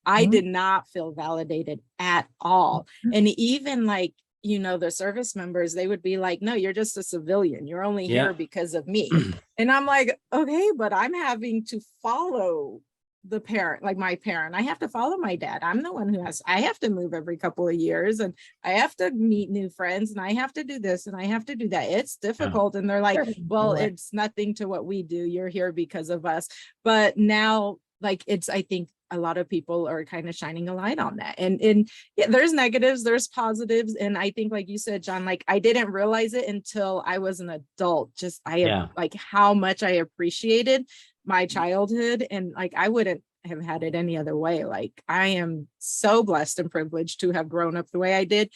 I did not feel validated at all. And even like, you know, the service members, they would be like, no, you're just a civilian. You're only here because of me. And I'm like, okay, but I'm having to follow the parent, like my parent. I have to follow my dad. I'm the one who I have to move every couple of years, and I have to meet new friends, and I have to do this and I have to do that. It's difficult. And they're like, well, it's nothing to what we do. You're here because of us. But now, like, it's, I think a lot of people are kind of shining a light on that. And yeah, there's negatives, there's positives. And I think, like you said, John, like I didn't realize it until I was an adult, just like how much I appreciated my childhood. And like, I wouldn't have had it any other way. Like, I am so blessed and privileged to have grown up the way I did.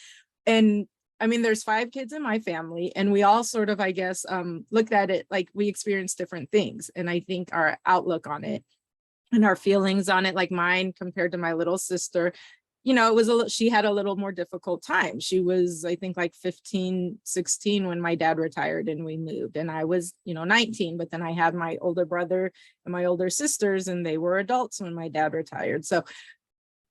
And I mean, there's 5 kids in my family, and we all sort of, I guess, looked at it like we experienced different things. And I think our outlook on it and our feelings on it, like mine compared to my little sister, you know, it was she had a little more difficult time. She was, I think, like 15, 16 when my dad retired and we moved. And I was, you know, 19, but then I had my older brother and my older sisters, and they were adults when my dad retired. So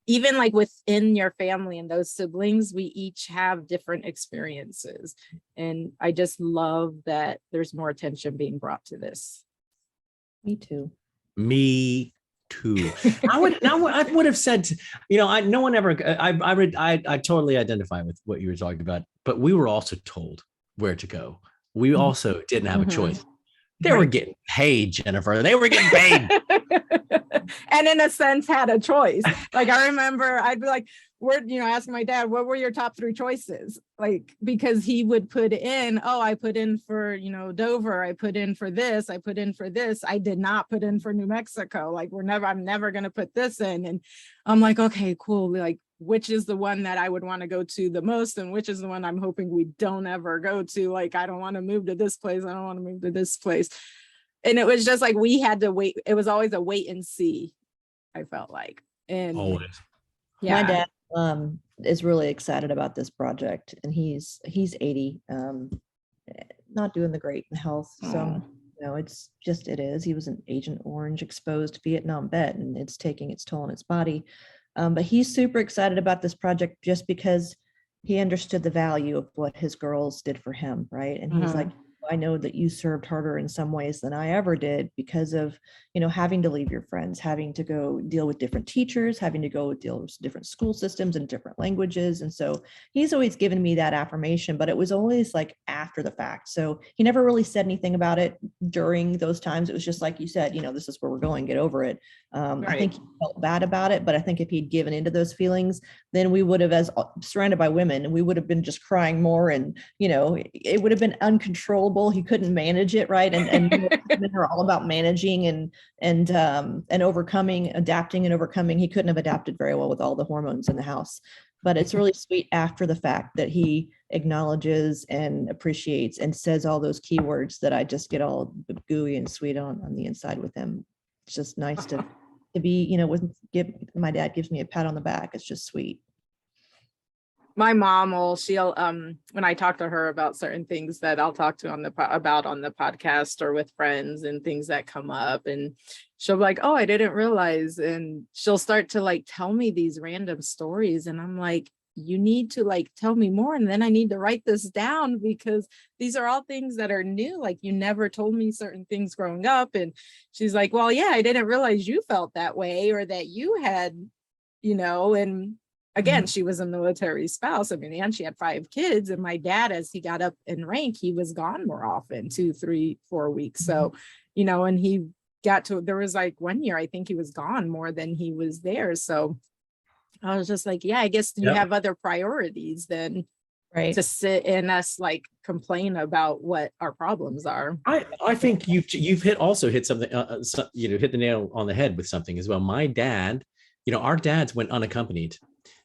even like within your family and those siblings, we each have different experiences. And I just love that there's more attention being brought to this. Me too. Me too. I would have said, you know, no one ever, I totally identify with what you were talking about, but we were also told where to go. We also didn't have a choice. They were getting paid, Jennifer. They were getting paid. And in a sense had a choice. Like, I remember I'd be like, asking my dad, what were your top 3 choices? Like, because he would put in, I put in for, you know, Dover. I put in for this. I put in for this. I did not put in for New Mexico. Like, I'm never going to put this in. And I'm like, okay, cool. Like, which is the one that I would want to go to the most, and which is the one I'm hoping we don't ever go to. Like, I don't want to move to this place. I don't want to move to this place. And it was just like, we had to wait. It was always a wait and see, I felt like. And always. Yeah. My dad is really excited about this project, and he's 80, not doing the great in health. So, you know, it is. He was an Agent Orange exposed Vietnam vet, and it's taking its toll on his body. But he's super excited about this project just because he understood the value of what his girls did for him, right? And he's like, I know that you served harder in some ways than I ever did because of, you know, having to leave your friends, having to go deal with different teachers, having to go deal with different school systems and different languages. And so he's always given me that affirmation, but it was always like after the fact. So he never really said anything about it during those times. It was just like you said, you know, this is where we're going, get over it. Right. I think he felt bad about it, but I think if he'd given into those feelings, then we would have, as surrounded by women, and we would have been just crying more, and, you know, it would have been uncontrollable. He couldn't manage it, right? And women are all about managing and overcoming, adapting and overcoming. He couldn't have adapted very well with all the hormones in the house. But it's really sweet after the fact that he acknowledges and appreciates and says all those keywords that I just get all gooey and sweet on the inside with him. It's just nice to be, you know, my dad gives me a pat on the back. It's just sweet. My mom she'll when I talk to her about certain things that I'll talk to about on the podcast or with friends and things that come up, and she'll be like, oh, I didn't realize, and she'll start to like tell me these random stories, and I'm like, you need to like tell me more, and then I need to write this down, because these are all things that are new. Like, you never told me certain things growing up. And she's like, well, yeah, I didn't realize you felt that way, or that you had, you know. And again, she was a military spouse. I mean, and she had 5 kids, and my dad, as he got up in rank, he was gone more often, 2, 3, 4 weeks. So, you know, and he there was like 1 year, I think he was gone more than he was there. So I was just like, yeah, I guess you have other priorities than Right. to sit and us like complain about what our problems are. I think you've hit something, hit the nail on the head with something as well. My dad, our dads went unaccompanied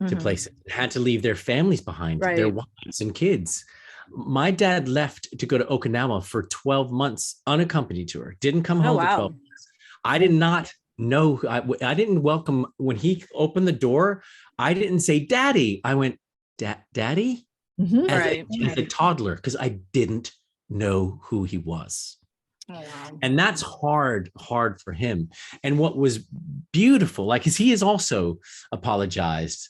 to places, had to leave their families behind, their wives and kids. My dad left to go to Okinawa for 12 months unaccompanied tour, didn't come home for 12 months. I did not know, I didn't welcome, when he opened the door, I didn't say, Daddy. I went, Daddy? As a toddler, because I didn't know who he was. Oh, wow. And that's hard for him. And what was beautiful, like, because he has also apologized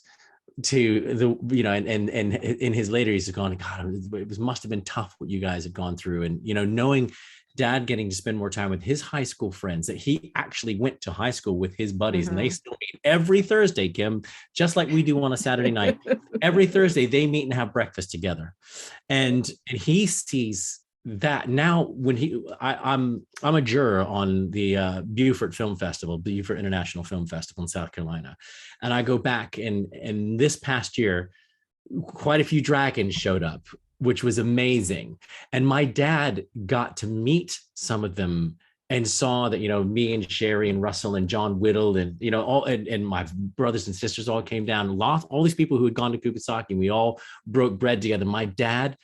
to and in his later years, he's gone, God, it must have been tough what you guys have gone through. And, knowing Dad getting to spend more time with his high school friends, that he actually went to high school with his buddies, and they still meet every Thursday, Kim, just like we do on a Saturday night. Every Thursday they meet and have breakfast together. And he sees that now when I'm a juror on the Beaufort International Film Festival in South Carolina. And I go back and this past year, quite a few dragons showed up, which was amazing. And my dad got to meet some of them and saw that, me and Sherry and Russell and John Whittle and, and my brothers and sisters all came down, all these people who had gone to Kubota, and we all broke bread together. My dad,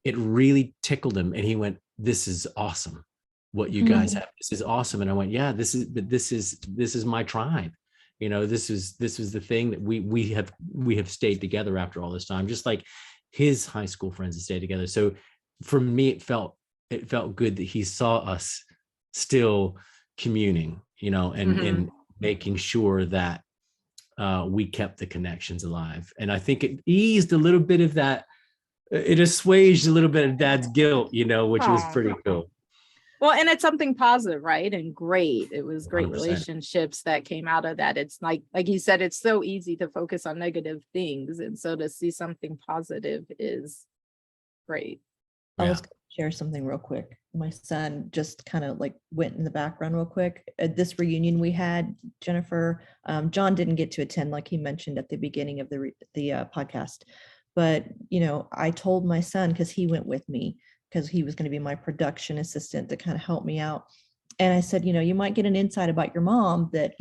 it really tickled him. And he went, this is awesome. What you guys have, this is awesome. And I went, yeah, this is my tribe. This is the thing that we have stayed together after all this time, just like his high school friends have stayed together. So for me, it felt good that he saw us still communing, and making sure that we kept the connections alive. And I think it eased a little bit of that. It assuaged a little bit of Dad's guilt, which was pretty cool. Well, and it's something positive, right? And great. It was great 100%. Relationships that came out of that. It's like you said, it's so easy to focus on negative things. And so to see something positive is great. I was going to share something real quick. My son just kind of like went in the background real quick. At this reunion we had, Jennifer, John didn't get to attend, like he mentioned at the beginning of the podcast. But, I told my son, because he went with me, because he was going to be my production assistant to kind of help me out. And I said, you might get an insight about your mom that,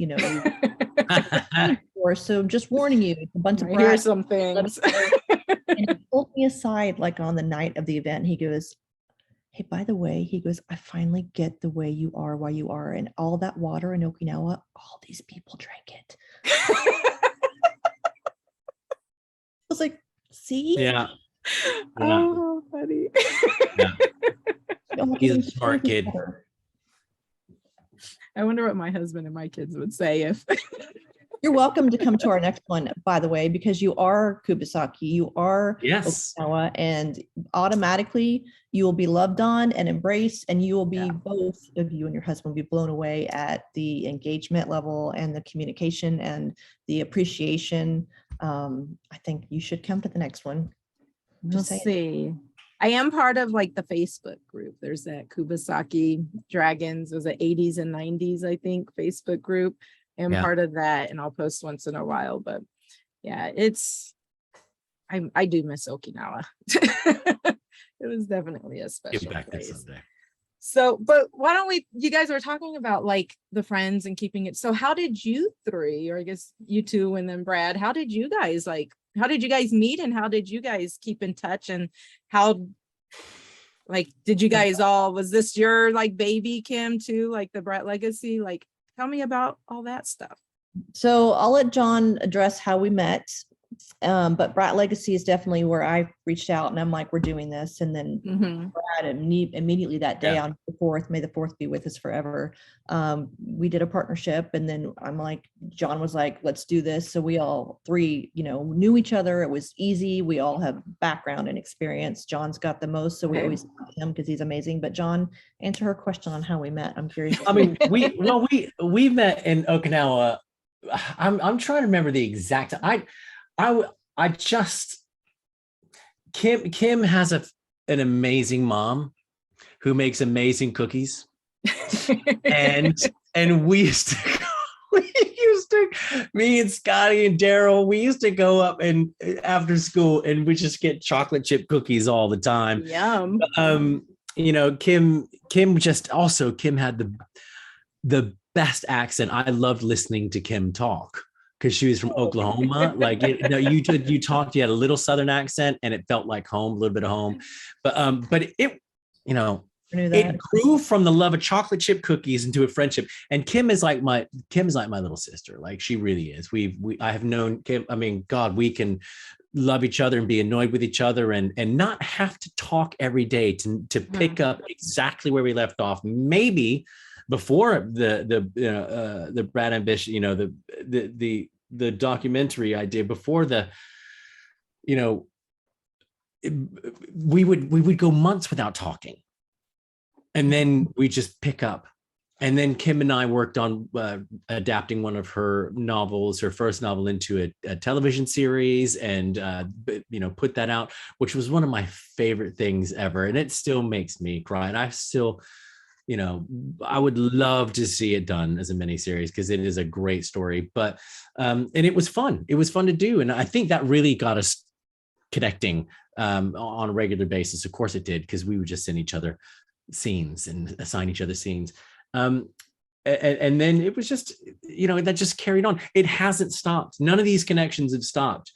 or so just warning you, it's a bunch of brats. Here's some things. And he pulled me aside, like on the night of the event. He goes, hey, by the way, he goes, I finally get the way you are, why you are. And all that water in Okinawa, all these people drank it. I was like, see? Yeah. Oh, funny. Yeah. He's a smart kid. I wonder what my husband and my kids would say if You're welcome to come to our next one, by the way, because you are Kubota, you are Okinawa, and automatically you will be loved on and embraced, and you will be, both of you and your husband will be blown away at the engagement level and the communication and the appreciation. I think you should come to the next one. We'll see. I am part of like the Facebook group. There's that Kubota Dragons. It was the 80s and 90s, I think, Facebook group. I'm part of that, and I'll post once in a while. But yeah, I do miss Okinawa. It was definitely a special place. So, but why don't you guys were talking about like the friends and keeping it. So how did you three, or I guess you two and then Brad, how did you guys meet, and how did you guys keep in touch, and how, like, did you guys was this your like baby, Kim, too, like the Brat Legacy? Like, tell me about all that stuff. So I'll let John address how we met. But Brat Legacy is definitely where I reached out and I'm like, we're doing this. And then Brad immediately that day on the 4th, may the 4th be with us forever. We did a partnership, and then I'm like, John was like, let's do this. So we all three, knew each other. It was easy. We all have background and experience. John's got the most, so we always love him because he's amazing. But John, answer her question on how we met. I'm curious. I mean, we met in Okinawa. I'm trying to remember the exact. I just, Kim has an amazing mom who makes amazing cookies, and we used Me and Scotty and Daryl, we used to go up and after school and we just get chocolate chip cookies all the time. Yum. Kim had the best accent. I loved listening to Kim talk because she was from Oklahoma. Like, you talked, you had a little Southern accent and it felt like home, a little bit of home. But it it grew from the love of chocolate chip cookies into a friendship. And Kim is like my little sister. Like, she really is. I have known Kim. I mean, God, we can love each other and be annoyed with each other and not have to talk every day to pick up exactly where we left off. Maybe before the Brat Ambition, the documentary I did before we would go months without talking. And then we just pick up. And then Kim and I worked on adapting one of her novels, her first novel, into a television series, and put that out, which was one of my favorite things ever. And it still makes me cry. And I still, I would love to see it done as a miniseries because it is a great story. But and it was fun. It was fun to do, and I think that really got us connecting on a regular basis. Of course, it did, because we would just send each other scenes and assign each other scenes. And then it was just, that just carried on. It hasn't stopped. None of these connections have stopped.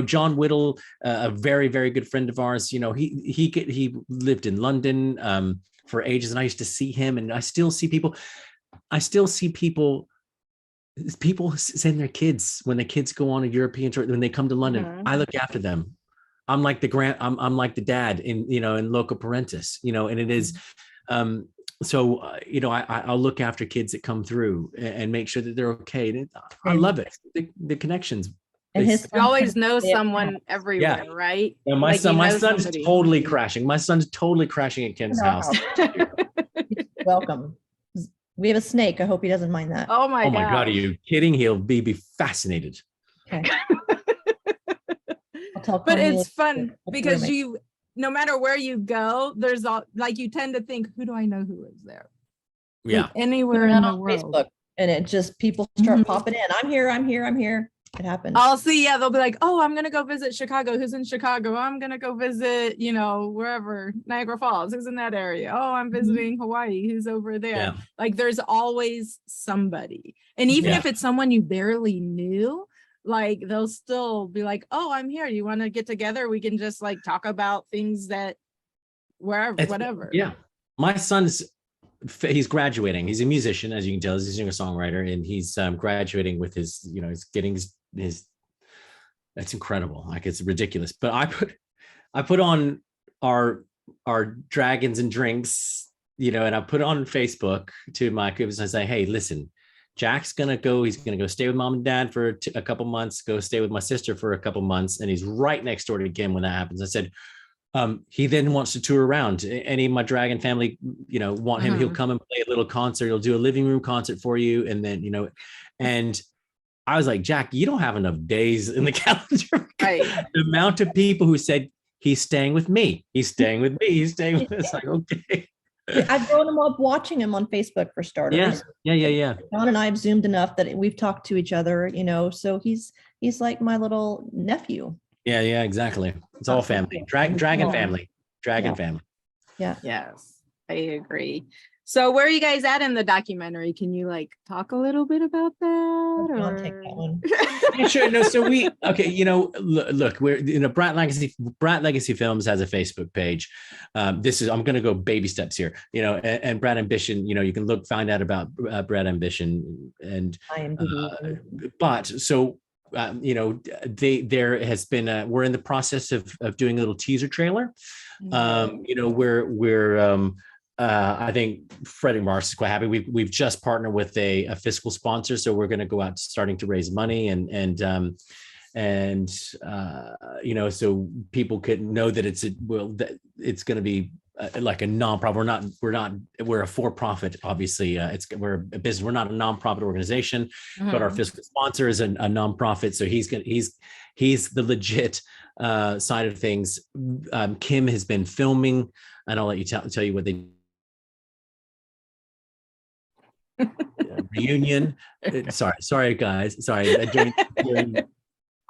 John Whittle, a very, very good friend of ours, he lived in London for ages, and I used to see him, and I still see people send their kids when the kids go on a European tour, when they come to London. Mhm. I look after them. I'm like I'm like the dad in Loco Parentis, and it is, so I'll look after kids that come through and make sure that they're okay. And I love it. The connections. And You always know someone everywhere, right? And my son's totally crashing. My son's totally crashing at Kim's house. Welcome. We have a snake. I hope he doesn't mind that. Oh my God, are you kidding? He'll be fascinated. Okay. But it's fun because no matter where you go, there's you tend to think, who do I know who lives there? Yeah. Like anywhere in the world. Facebook, and it just, people start popping in. I'm here. It happens. I'll see. Yeah. They'll be like, oh, I'm going to go visit Chicago. Who's in Chicago? I'm going to go visit, wherever, Niagara Falls. Who's in that area? Oh, I'm visiting Hawaii. Who's over there? Yeah. Like, there's always somebody. And even if it's someone you barely knew, like, they'll still be like, oh, I'm here. You want to get together? We can just talk about things that whatever. Yeah. My he's graduating. He's a musician, as you can tell. He's a singer-songwriter, and he's graduating with his, he's getting his, that's incredible. Like, it's ridiculous. But I put on our Dragons and Drinks, and I put on Facebook to my kids, and I say, hey, listen, Jack's gonna go. He's gonna go stay with mom and dad for a couple months. Go stay with my sister for a couple months, and he's right next door to Kim when that happens. I said, he then wants to tour around. Any of my Dragon family, want him. He'll come and play a little concert. He'll do a living room concert for you, and then And I was like, Jack, you don't have enough days in the calendar. Right. The amount of people who said he's staying with me. He's staying with me. He's staying with us. Like, okay. I've grown him up watching him on Facebook, for starters. Yeah. John and I have Zoomed enough that we've talked to each other, so he's like my little nephew. Yeah, exactly. It's all family. Dragon family. Family. Yeah. Yes, I agree. So where are you guys at in the documentary? Can you talk a little bit about that? I'll take that one. Yeah, sure. No, so look, we're Brat Legacy Films has a Facebook page. I'm going to go baby steps here, and Brat Ambition, you can find out about Brat Ambition and but so there has been we're in the process of doing a little teaser trailer. We're I think Freddie Mars is quite happy. We've just partnered with a fiscal sponsor, so we're going to go out starting to raise money and so people could know that it's going to be like a nonprofit. We're a for-profit, obviously. We're a business. We're not a nonprofit organization, but our fiscal sponsor is a nonprofit. So he's the legit side of things. Kim has been filming, and I'll let you tell you what they reunion. Sorry, guys. Sorry.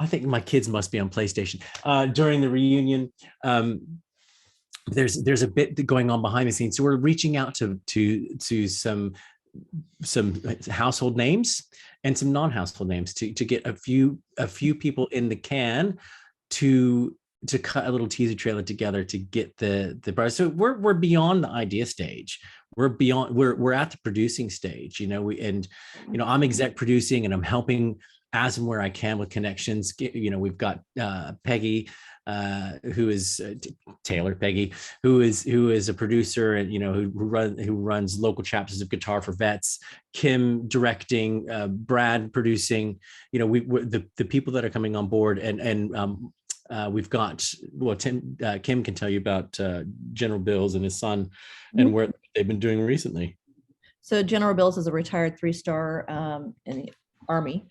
I think my kids must be on PlayStation. During the reunion, there's a bit going on behind the scenes. So we're reaching out to some household names and some non-household names to get a few people in the can to cut a little teaser trailer together to get the so we're beyond the idea stage. We're at the producing stage, I'm exec producing and I'm helping as and where I can with connections. We've got Peggy, who is Taylor Peggy, who is a producer and who runs local chapters of Guitar for Vets. Kim directing, Brad producing. The people that are coming on board, and we've got Kim can tell you about General Bills and his son and what they've been doing recently. So General Bills is a retired 3-star in the Army.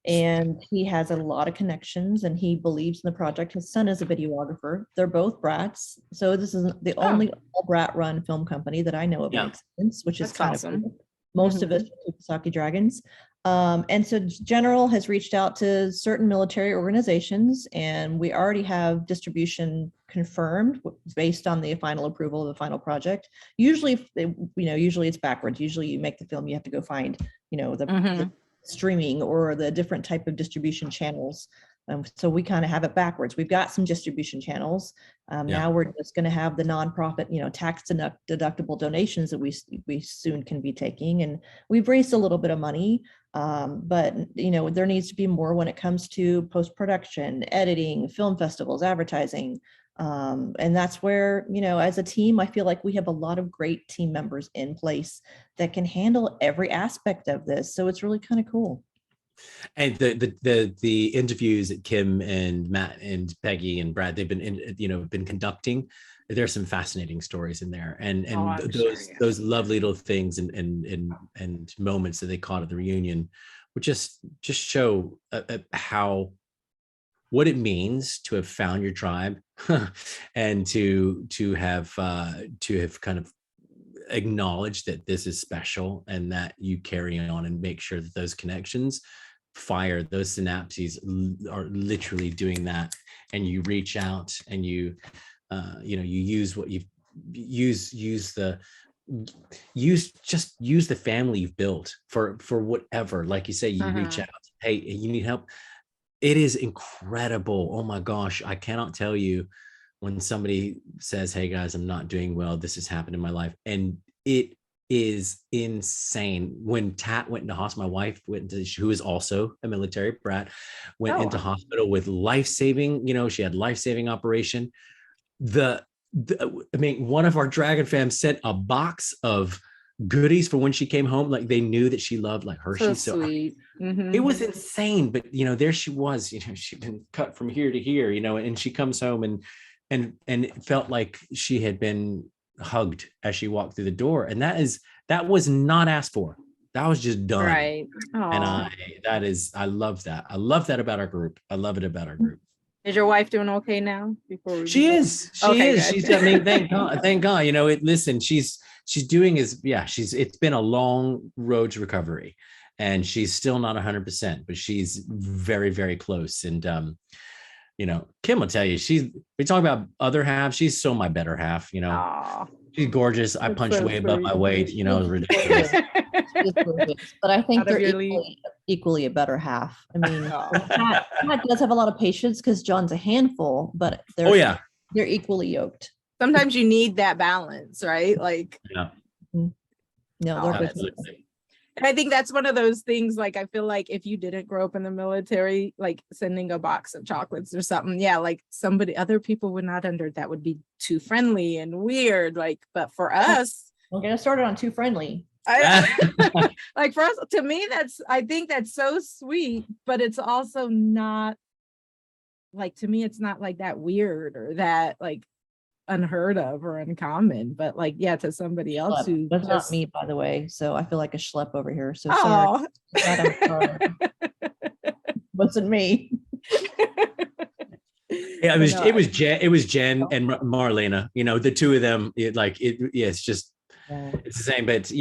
And he has a lot of connections and he believes in the project. His son is a videographer. They're both Brats. So this is the only all Brat run film company that I know of in existence, which is kind of cool. Most of us are Kubota Dragons. And so General has reached out to certain military organizations and we already have distribution confirmed based on the final approval of the final project. Usually it's backwards. Usually you make the film, you have to go find, the streaming or the different type of distribution channels. So we kind of have it backwards. We've got some distribution channels. Now we're just going to have the nonprofit, tax deductible donations that we soon can be taking. And we've raised a little bit of money, but there needs to be more when it comes to post-production, editing, film festivals, advertising. And that's where, as a team, I feel like we have a lot of great team members in place that can handle every aspect of this. So it's really kind of cool. And the interviews that Kim and Matt and Peggy and Brad, they've been conducting, there's some fascinating stories in there. And those lovely little things and moments that they caught at the reunion would just show what it means to have found your tribe and to have kind of acknowledged that this is special and that you carry on and make sure that those connections fire, those synapses are literally doing that. And you reach out and you use what you've use the family you've built for whatever. Like you say, you reach out, hey, you need help. It is incredible. Oh my gosh. I cannot tell you when somebody says, hey guys, I'm not doing well. This has happened in my life. And it is insane. When Tat went into hospital, my wife who is also a military brat, went into hospital with life-saving, she had life-saving operation. One of our Dragon fams sent a box of goodies for when she came home. Like they knew that she loved like Hershey's. So sweet. It was insane, but there she was, she'd been cut from here to here, and she comes home and it felt like she had been hugged as she walked through the door. And that was not asked for. That was just done. Right. Aww. And I love that. I love that about our group. I love it about our group. Is your wife doing okay now? She is. She's, thank God, listen, she's doing it's been a long road to recovery and she's still not 100%, but she's very, very close. And, Kim will tell you, we talk about other half. She's so my better half, Aww. She's gorgeous. I punched way above my weight, ridiculous. But I think they're equally a better half. I mean, Pat does have a lot of patience because John's a handful, but they're equally yoked. Sometimes you need that balance, right? Like, no, they're good. And I think that's one of those things, like, I feel like if you didn't grow up in the military, like sending a box of chocolates or something, like other people would not that would be too friendly and weird. Like, but for us. Don't get us started on too friendly. Like for us, to me, I think that's so sweet, but it's also not like, to me, it's not like that weird or that like unheard of or uncommon, but like, to somebody else who that's not me, by the way. So I feel like a schlep over here. So sorry. Wasn't me. It was Jen and Marlena, the two of them, it's just, Yeah. It's the same, but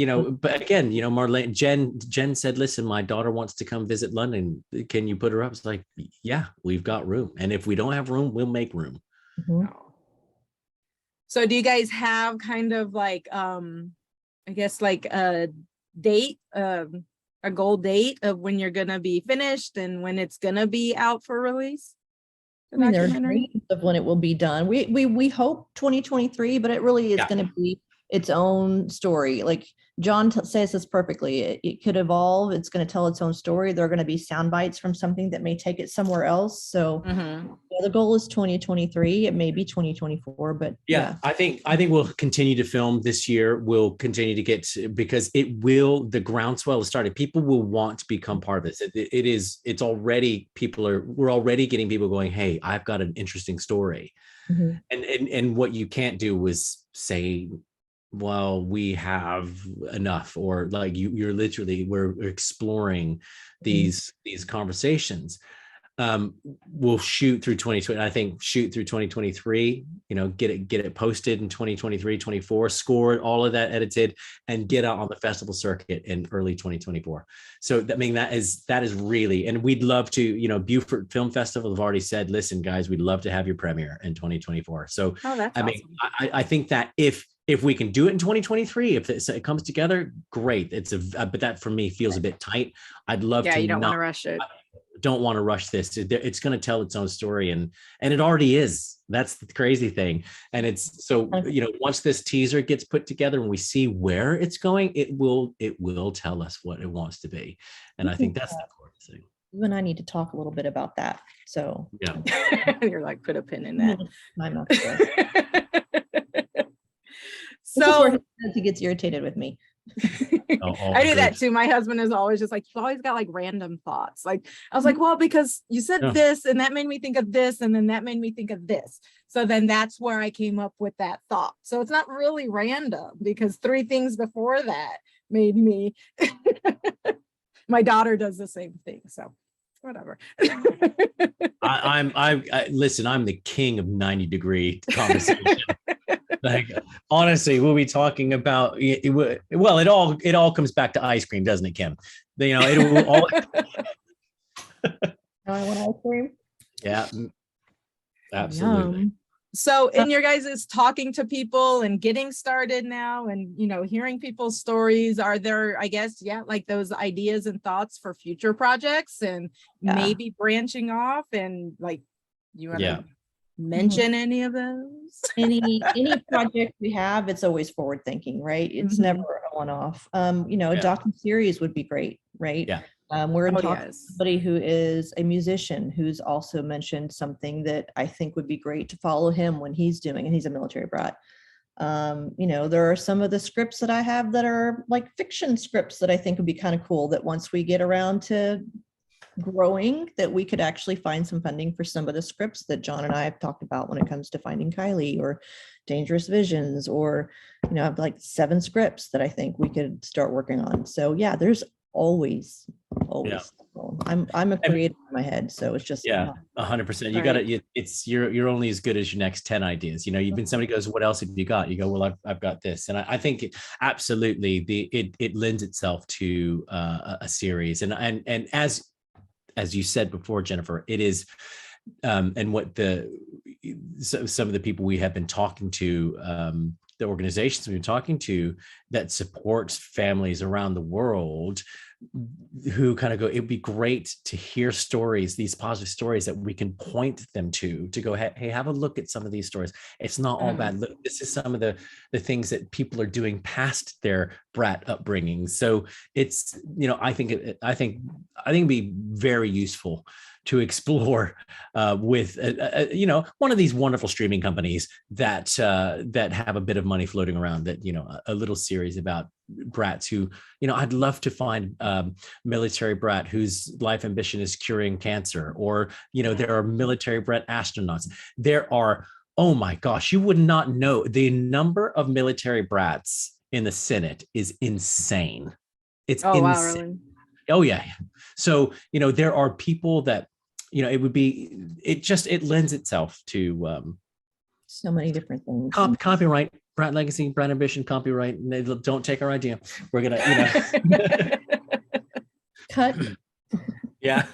but again, Marlene, Jen said, listen, my daughter wants to come visit London. Can you put her up? It's like, yeah, we've got room. And if we don't have room, we'll make room. Mhm. So do you guys have kind of like, I guess like a date, a goal date of when you're going to be finished and when it's going to be out for release? I mean, there are dreams of when it will be done. We hope 2023, but it really is going to be its own story. Like John says this perfectly. It could evolve. It's going to tell its own story. There are going to be sound bites from something that may take it somewhere else. So the goal is 2023. It may be 2024, but yeah. I think we'll continue to film this year. We'll continue to get, because the groundswell has started. People will want to become part of this. It's already, we're already getting people going, hey, I've got an interesting story. And what you can't do was say, well, we have enough, or like you're literally, we're exploring these conversations. We'll shoot through 2020. I think shoot through 2023, get it posted in 2023, 24, scored, all of that edited, and get out on the festival circuit in early 2024. So that is really, and we'd love to, Beaufort Film Festival have already said, listen, guys, we'd love to have your premiere in 2024. So that's awesome. I think that if we can do it in 2023, if it comes together, great. But that for me feels a bit tight. I'd love to. You don't want to rush it. Don't want to rush this. It's going to tell its own story, and it already is. That's the crazy thing. And it's so, once this teaser gets put together and we see where it's going, it will tell us what it wants to be. And I think that's the important thing. You and I need to talk a little bit about that. So yeah, you're like, put a pin in that. I'm not sure. So he gets irritated with me. I do that too. My husband is always just like, you've always got like random thoughts. Like I was like, well, because you said this and that made me think of this, and then that made me think of this. So then that's where I came up with that thought. So it's not really random, because 3 things before that made me. My daughter does the same thing. So whatever. Listen, I'm the king of 90-degree conversation. Like, honestly, we'll be talking about it all comes back to ice cream, doesn't it, Kim? It will all. I want ice cream. Yeah, absolutely. Yum. So in your guys is talking to people and getting started now, and hearing people's stories, are there, I guess, like those ideas and thoughts for future projects, and maybe branching off, and like you want to mention any of those? any project we have, it's always forward thinking, right? It's never a one-off. A docu-series would be great, right? We're in talk with somebody who is a musician who's also mentioned something that I think would be great to follow him when he's doing, and he's a military brat. There are some of the scripts that I have that are like fiction scripts that I think would be kind of cool, that once we get around to growing, that we could actually find some funding for some of the scripts that John and I have talked about when it comes to Finding Kylie or Dangerous Visions, or I have like 7 scripts that I think we could start working on. So there's always I'm a creator in my head, so it's just 100%. You got it. You're only as good as your next 10 ideas. You've been, somebody goes, what else have you got? You go, well, I've got this. And I think absolutely it lends itself to a series, and as you said before, Jennifer, it is, and what some of the people we have been talking to, the organizations we've been talking to that supports families around the world, who kind of go, it'd be great to hear stories, these positive stories that we can point them to go, hey, have a look at some of these stories. It's not all bad. Look, this is some of the things that people are doing past their brat upbringing. So it's, I think it'd be very useful to explore with one of these wonderful streaming companies that have a bit of money floating around, that a little series about brats who, I'd love to find military brat whose life ambition is curing cancer, or there are military brat astronauts. There are, oh my gosh, you would not know the number of military brats in the Senate is insane. It's insane. Wow, really? Oh yeah. So there are people that it lends itself to so many different things. Copyright, Brat Legacy, Brat Ambition, copyright. Don't take our idea. We're gonna, Cut. Yeah.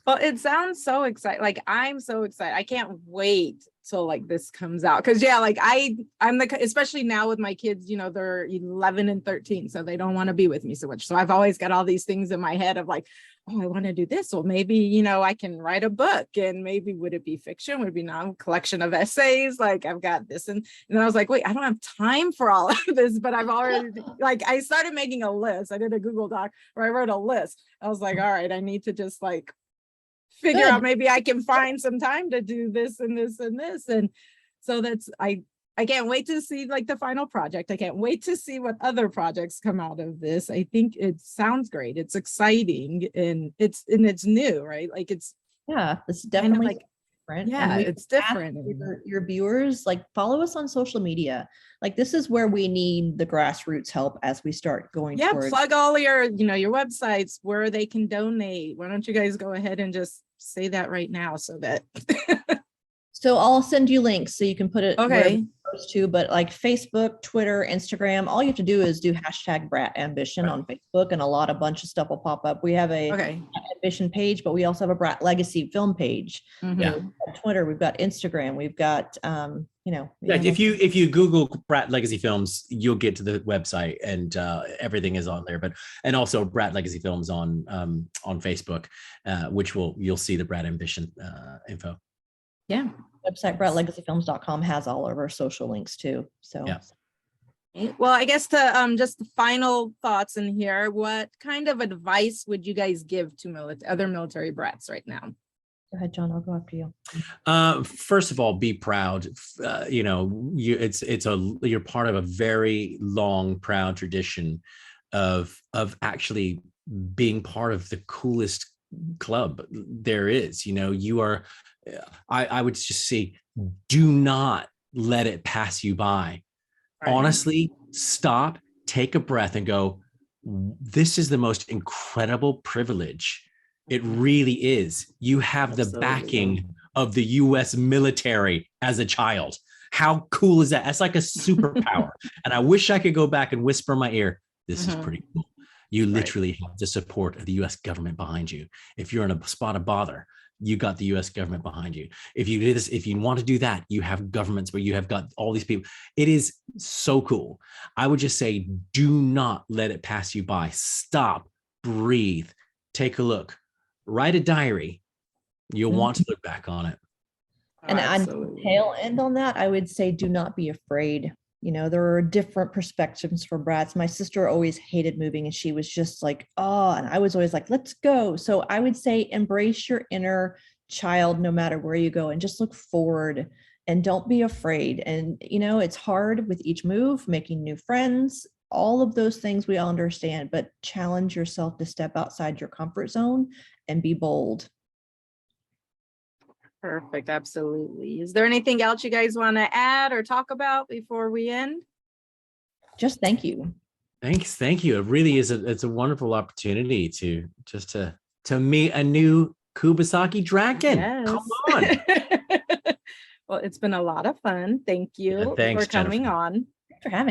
Well, it sounds so exciting. Like I'm so excited. I can't wait till like this comes out. Cause yeah, like I'm especially now with my kids, they're 11 and 13. So they don't want to be with me so much. So I've always got all these things in my head of like, oh, I want to do this. Well, maybe, I can write a book, and maybe would it be fiction? Would it be a collection of essays? Like I've got this. And I was like, wait, I don't have time for all of this, but I've already like, I started making a list. I did a Google Doc where I wrote a list. I was like, all right, I need to just like figure out, maybe I can find some time to do this and this and this. And so I can't wait to see like the final project. I can't wait to see what other projects come out of this. I think it sounds great. It's exciting and it's new, right? Like it's definitely like different. Yeah, it's different. Your viewers, like, follow us on social media. Like, this is where we need the grassroots help as we start going towards. Plug all your your websites where they can donate. Why don't you guys go ahead and just say that right now so that So I'll send you links so you can put it okay to, but like Facebook, Twitter, Instagram, all you have to do is do hashtag Brat Ambition on Facebook, and a bunch of stuff will pop up. We have a Brat Ambition page, but we also have a Brat Legacy film page. Mm-hmm. Yeah. We've got Twitter, we've got Instagram, we've got if you Google Brat Legacy Films, you'll get to the website, and everything is on there. But and also Brat Legacy Films on Facebook, which you'll see the Brat Ambition info. Yeah. Website bratlegacyfilms.com has all of our social links too. So yeah. Well, I guess to just the final thoughts in here, what kind of advice would you guys give to other military brats right now? Go ahead, John. I'll go after you. First of all, be proud. You're part of a very long, proud tradition of actually being part of the coolest club there is. You are. I would just say, do not let it pass you by. Right. Honestly, stop, take a breath, and go, this is the most incredible privilege. It really is. You have the backing of the US military as a child. How cool is that? That's like a superpower. And I wish I could go back and whisper in my ear, this is pretty cool. You literally have the support of the US government behind you. If you're in a spot of bother, you got the US government behind you. If you do this, if you want to do that, you have governments where you have got all these people. It is so cool. I would just say, do not let it pass you by. Stop, breathe, take a look, write a diary. You'll want to look back on it. And on the tail end on that, I would say, do not be afraid. There are different perspectives for brats. My sister always hated moving, and she was just like, oh, and I was always like, let's go. So I would say embrace your inner child no matter where you go, and just look forward and don't be afraid. And, it's hard with each move, making new friends, all of those things we all understand, but challenge yourself to step outside your comfort zone and be bold. Perfect. Absolutely. Is there anything else you guys want to add or talk about before we end? Just thank you. Thanks. Thank you. It really is. It's a wonderful opportunity to meet a new Kubota dragon. Yes. Come on. Well, it's been a lot of fun. Thank you thanks, for coming Jennifer. on. Thanks for having me.